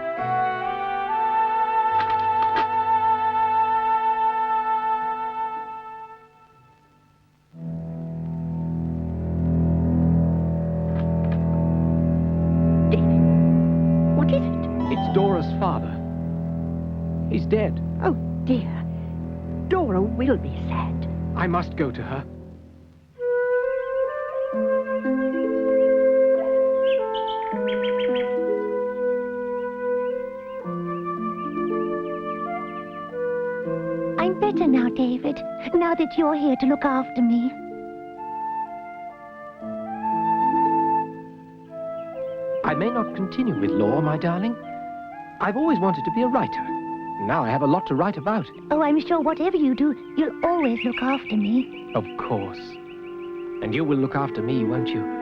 Speaker 1: David, what is it?
Speaker 5: It's Dora's father. He's dead.
Speaker 1: Oh, dear. Dora will be sad.
Speaker 5: I must go to her.
Speaker 2: I'm better now, David, now that you're here to look after me.
Speaker 5: I may not continue with law, my darling. I've always wanted to be a writer. Now I have a lot to write about.
Speaker 2: Oh, I'm sure whatever you do, you'll always look after me.
Speaker 5: Of course. And you will look after me, won't you?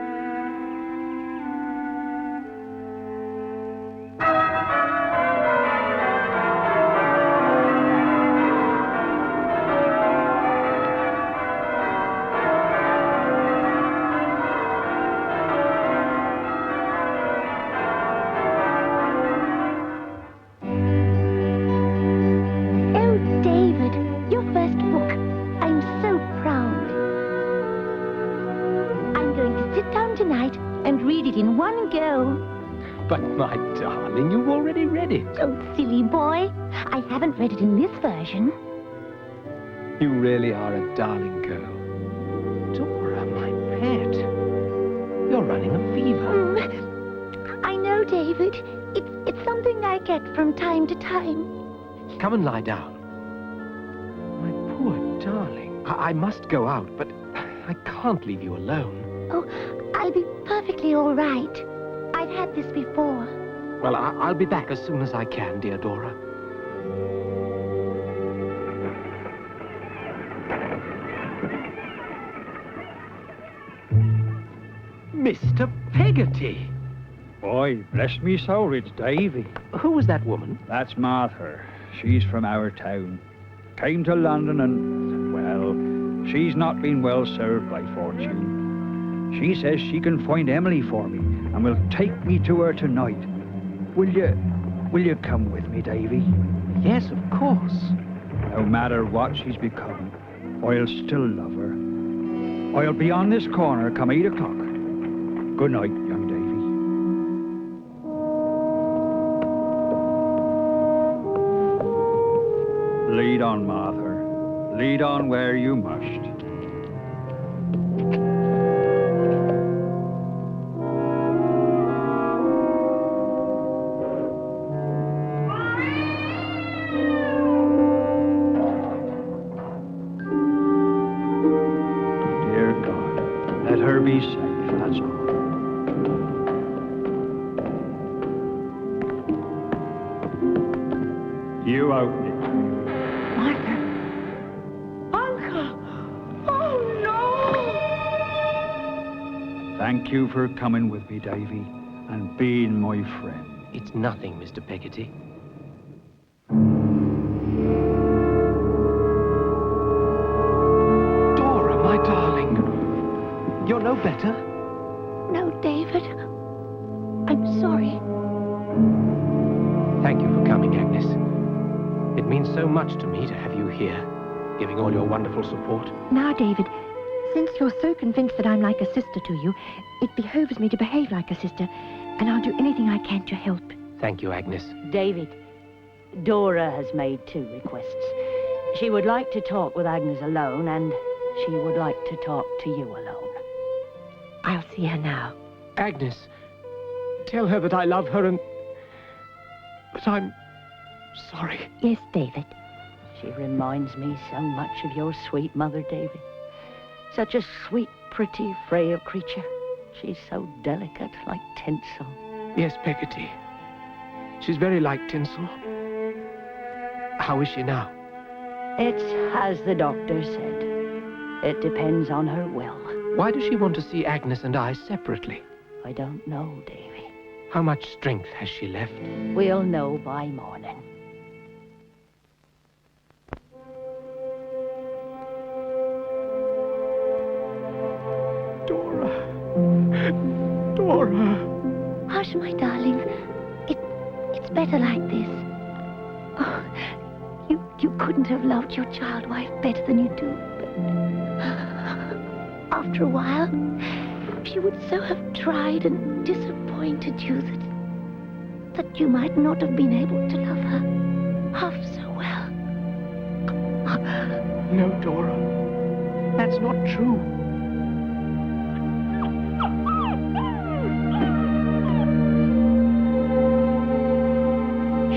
Speaker 5: But, my darling, you've already read it.
Speaker 2: Oh, silly boy. I haven't read it in this version.
Speaker 5: You really are a darling girl. Dora, my pet. You're running a fever.
Speaker 2: I know, David. It's something I get from time to time.
Speaker 5: Come and lie down. My poor darling. I must go out, but I can't leave you alone.
Speaker 2: Oh, I'll be perfectly all right. I've had this before.
Speaker 5: Well, I'll be back as soon as I can, dear Dora. Mr. Peggotty!
Speaker 6: Boy, bless me soul, it's Davy.
Speaker 5: Who was that woman?
Speaker 6: That's Martha. She's from our town. Came to London and, well, she's not been well served by fortune. She says she can find Emily for me and will take me to her tonight. Will you come with me, Davy?
Speaker 5: Yes, of course.
Speaker 6: No matter what she's become, I'll still love her. I'll be on this corner come 8 o'clock. Good night, young Davy. Lead on, Martha. Lead on where you must. Be safe, that's all. You out, Nick.
Speaker 1: Martha. Uncle! Oh, no!
Speaker 6: Thank you for coming with me, Davy, and being my friend.
Speaker 5: It's nothing, Mr. Peggotty. Dora, my darling. You're no better?
Speaker 2: No, David.
Speaker 5: Thank you for coming, Agnes. It means so much to me to have you here, giving all your wonderful support.
Speaker 15: Now, David, since you're so convinced that I'm like a sister to you, it behoves me to behave like a sister, and I'll do anything I can to help.
Speaker 5: Thank you, Agnes.
Speaker 3: David, Dora has made 2 requests. She would like to talk with Agnes alone, and she would like to talk to you alone.
Speaker 15: I'll see her now.
Speaker 5: Agnes, tell her that I love her and that I'm sorry.
Speaker 15: Yes, David.
Speaker 3: She reminds me so much of your sweet mother, David. Such a sweet, pretty, frail creature. She's so delicate, like tinsel.
Speaker 5: Yes, Peggotty. She's very like tinsel. How is she now?
Speaker 3: It's as the doctor said. It depends on her will.
Speaker 5: Why does she want to see Agnes and I separately?
Speaker 3: I don't know, Davy.
Speaker 5: How much strength has she left?
Speaker 3: We'll know by morning.
Speaker 14: Dora.
Speaker 2: Hush, my darling. It's better like this. Oh, you couldn't have loved your child wife better than you do, but after a while, she would so have tried and disappointed you that you might not have been able to love her half so well.
Speaker 14: No, Dora. That's not true.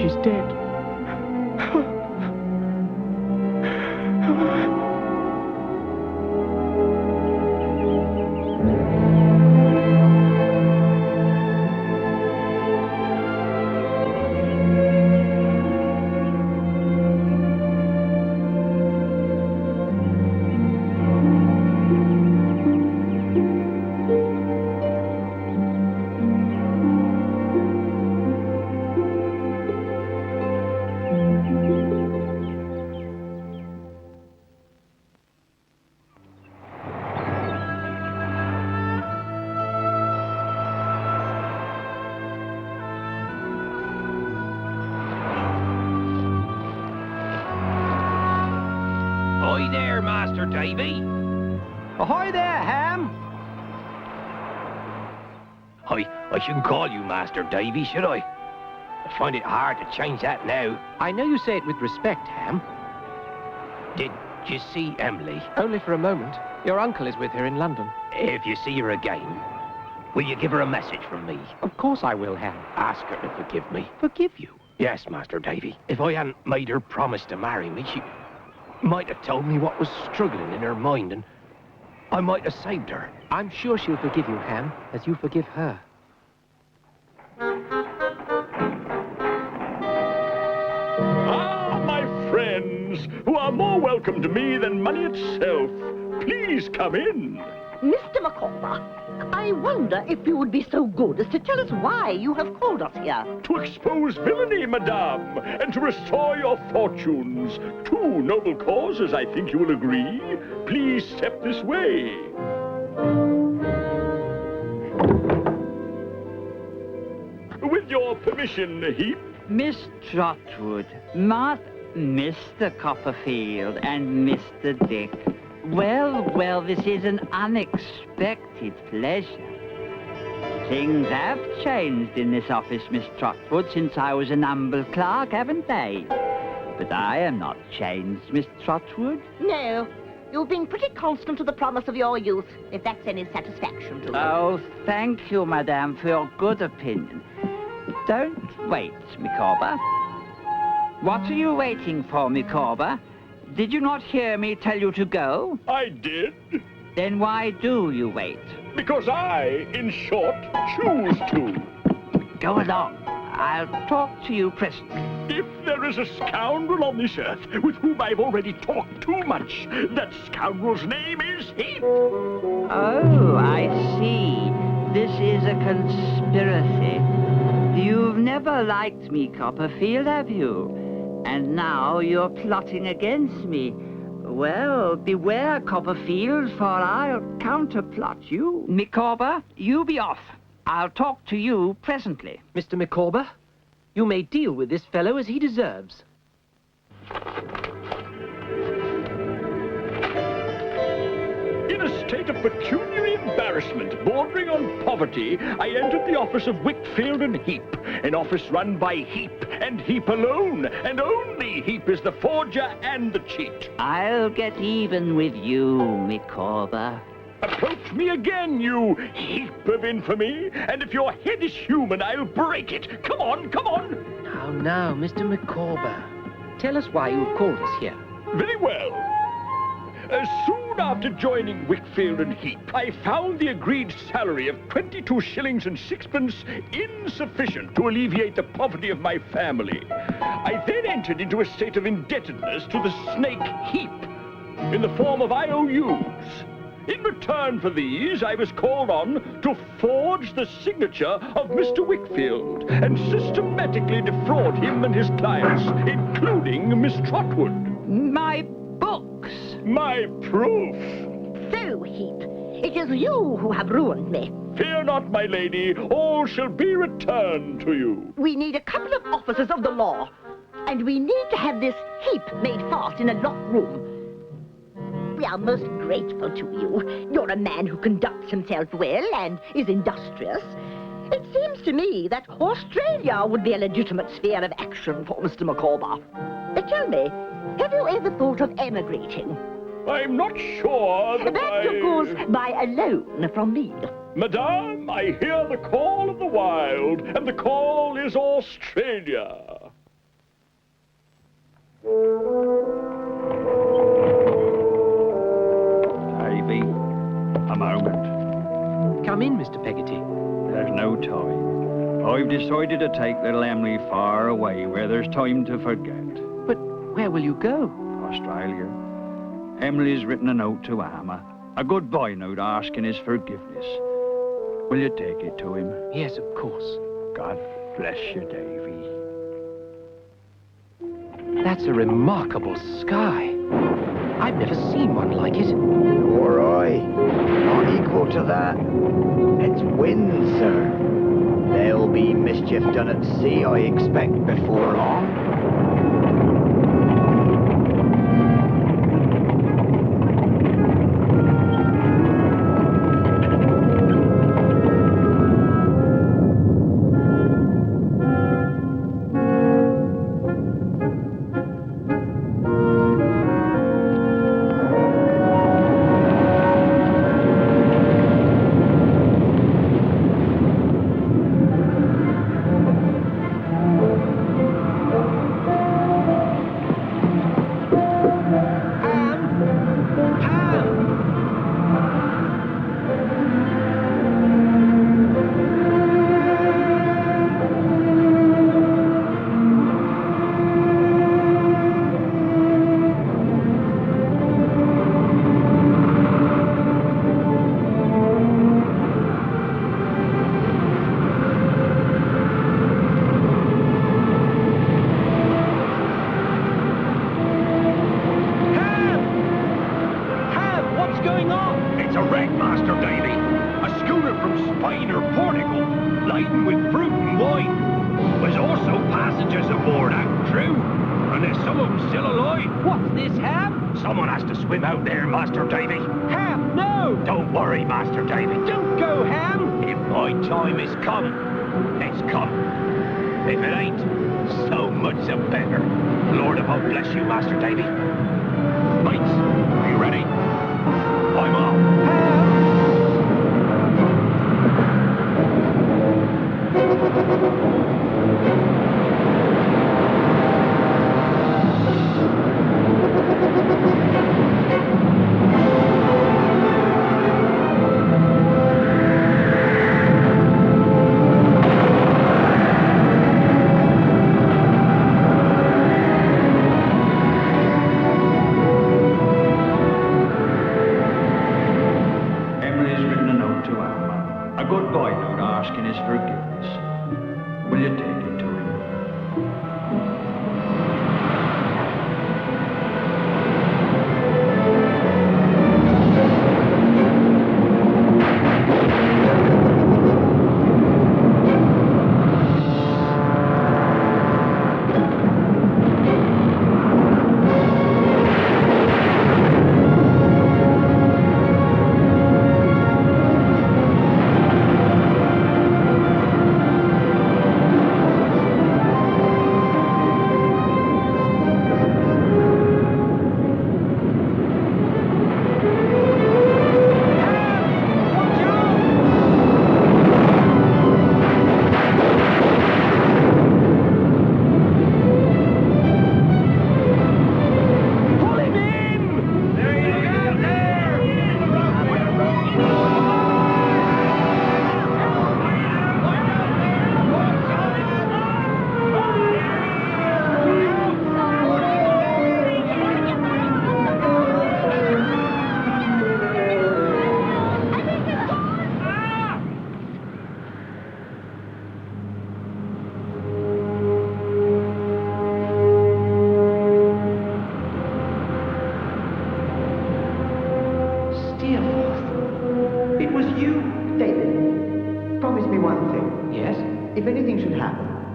Speaker 14: She's dead.
Speaker 7: Ahoy there, Master Davy.
Speaker 5: Ahoy there, Ham.
Speaker 7: I shouldn't call you Master Davy, should I? I find it hard to change that now.
Speaker 5: I know you say it with respect, Ham.
Speaker 7: Did you see Emily?
Speaker 5: Only for a moment. Your uncle is with her in London.
Speaker 7: If you see her again, will you give her a message from me?
Speaker 5: Of course I will, Ham.
Speaker 7: Ask her to forgive me.
Speaker 5: Forgive you?
Speaker 7: Yes, Master Davy. If I hadn't made her promise to marry me, she might have told me what was struggling in her mind, and I might have saved her.
Speaker 5: I'm sure she'll forgive you, Ham, as you forgive her.
Speaker 10: Ah, my friends, who are more welcome to me than money itself, please come in.
Speaker 1: Mr. Micawber, I wonder if you would be so good as to tell us why you have called us here.
Speaker 10: To expose villainy, madame, and to restore your fortunes. 2 noble causes, I think you will agree. Please step this way. With your permission, Heap.
Speaker 12: Miss Trotwood, not Mr. Copperfield and Mr. Dick. Well, this is an unexpected pleasure. Things have changed in this office, Miss Trotwood, since I was an humble clerk, haven't they? But I am not changed, Miss Trotwood.
Speaker 1: No, you've been pretty constant to the promise of your youth, if that's any satisfaction to you.
Speaker 12: Oh, thank you, madame, for your good opinion. Don't wait, Micawber. What are you waiting for, Micawber? Did you not hear me tell you to go?
Speaker 10: I did.
Speaker 12: Then why do you wait?
Speaker 10: Because I, in short, choose to.
Speaker 12: Go along. I'll talk to you presently.
Speaker 10: If there is a scoundrel on this earth with whom I've already talked too much, that scoundrel's name is Heap.
Speaker 12: Oh, I see. This is a conspiracy. You've never liked me, Copperfield, have you? And now you're plotting against me. Well, beware, Copperfield, for I'll counterplot you. Micawber, you be off. I'll talk to you presently.
Speaker 5: Mr. Micawber, You may deal with this fellow as he deserves.
Speaker 10: In a state of pecuniary embarrassment bordering on poverty, I entered the office of Wickfield and Heap, an office run by Heap and Heap alone, and only Heap is the forger and the cheat.
Speaker 12: I'll get even with you, Micawber.
Speaker 10: Approach me again, you heap of infamy, and if your head is human, I'll break it. Come on, come on.
Speaker 5: Now, Mr. Micawber, tell us why you have called us here.
Speaker 10: Very well. Soon after joining Wickfield and Heap, I found the agreed salary of 22 shillings and sixpence insufficient to alleviate the poverty of my family. I then entered into a state of indebtedness to the snake Heap in the form of IOUs. In return for these, I was called on to forge the signature of Mr. Wickfield and systematically defraud him and his clients, including Miss Trotwood.
Speaker 3: My books!
Speaker 10: My proof!
Speaker 1: So, Heap, it is you who have ruined me.
Speaker 10: Fear not, my lady, all shall be returned to you.
Speaker 1: We need a couple of officers of the law, and we need to have this Heap made fast in a locked room. We are most grateful to you. You're a man who conducts himself well and is industrious. It seems to me that Australia would be a legitimate sphere of action for Mr. Micawber. Tell me, have you ever thought of emigrating?
Speaker 10: I'm not sure that
Speaker 1: That's, of course, by a loan from me.
Speaker 10: Madame, I hear the call of the wild, and the call is Australia.
Speaker 6: Davy, a moment.
Speaker 5: Come in, Mr. Peggotty.
Speaker 6: There's no time. I've decided to take little Emily far away where there's time to forget.
Speaker 5: But where will you go?
Speaker 6: Australia. Emily's written a note to Amma, a goodbye note asking his forgiveness. Will you take it to him?
Speaker 5: Yes, of course.
Speaker 6: God bless you, Davy.
Speaker 5: That's a remarkable sky. I've never seen one like it.
Speaker 16: Nor I. Not equal to that. It's wind, sir. There'll be mischief done at sea, I expect, before long.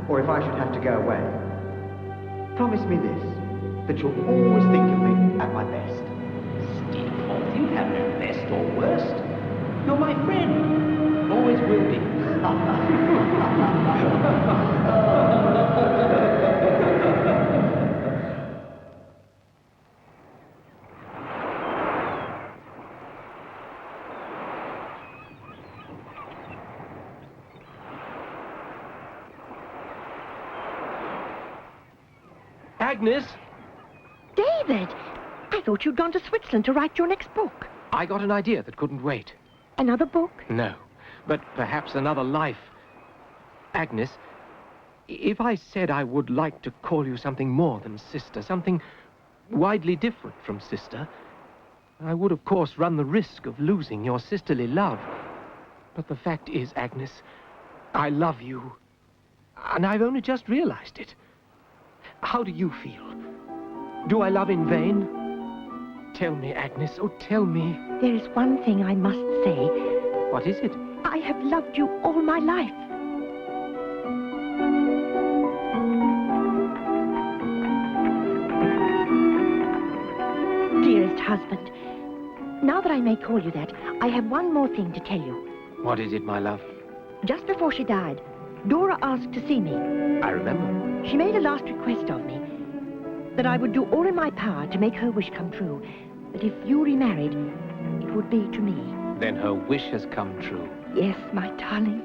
Speaker 8: or if I should have to go away, promise me this, that you'll always think of me at my best.
Speaker 5: Steerforth, you have no best or worst. You're my friend. Always will be. Agnes!
Speaker 15: David! I thought you'd gone to Switzerland to write your next book.
Speaker 5: I got an idea that couldn't wait.
Speaker 15: Another book?
Speaker 5: No, but perhaps another life. Agnes, if I said I would like to call you something more than sister, something widely different from sister, I would, of course, run the risk of losing your sisterly love. But the fact is, Agnes, I love you, and I've only just realized it. How do you feel? Do I love in vain? Tell me, Agnes, oh, tell me.
Speaker 15: There is one thing I must say.
Speaker 5: What is it?
Speaker 15: I have loved you all my life. Dearest husband, now that I may call you that, I have one more thing to tell you.
Speaker 5: What is it, my love?
Speaker 15: Just before she died, Dora asked to see me.
Speaker 5: I remember.
Speaker 15: She made a last request of me, that I would do all in my power to make her wish come true, that if you remarried, it would be to me.
Speaker 5: Then her wish has come true.
Speaker 15: Yes, my darling.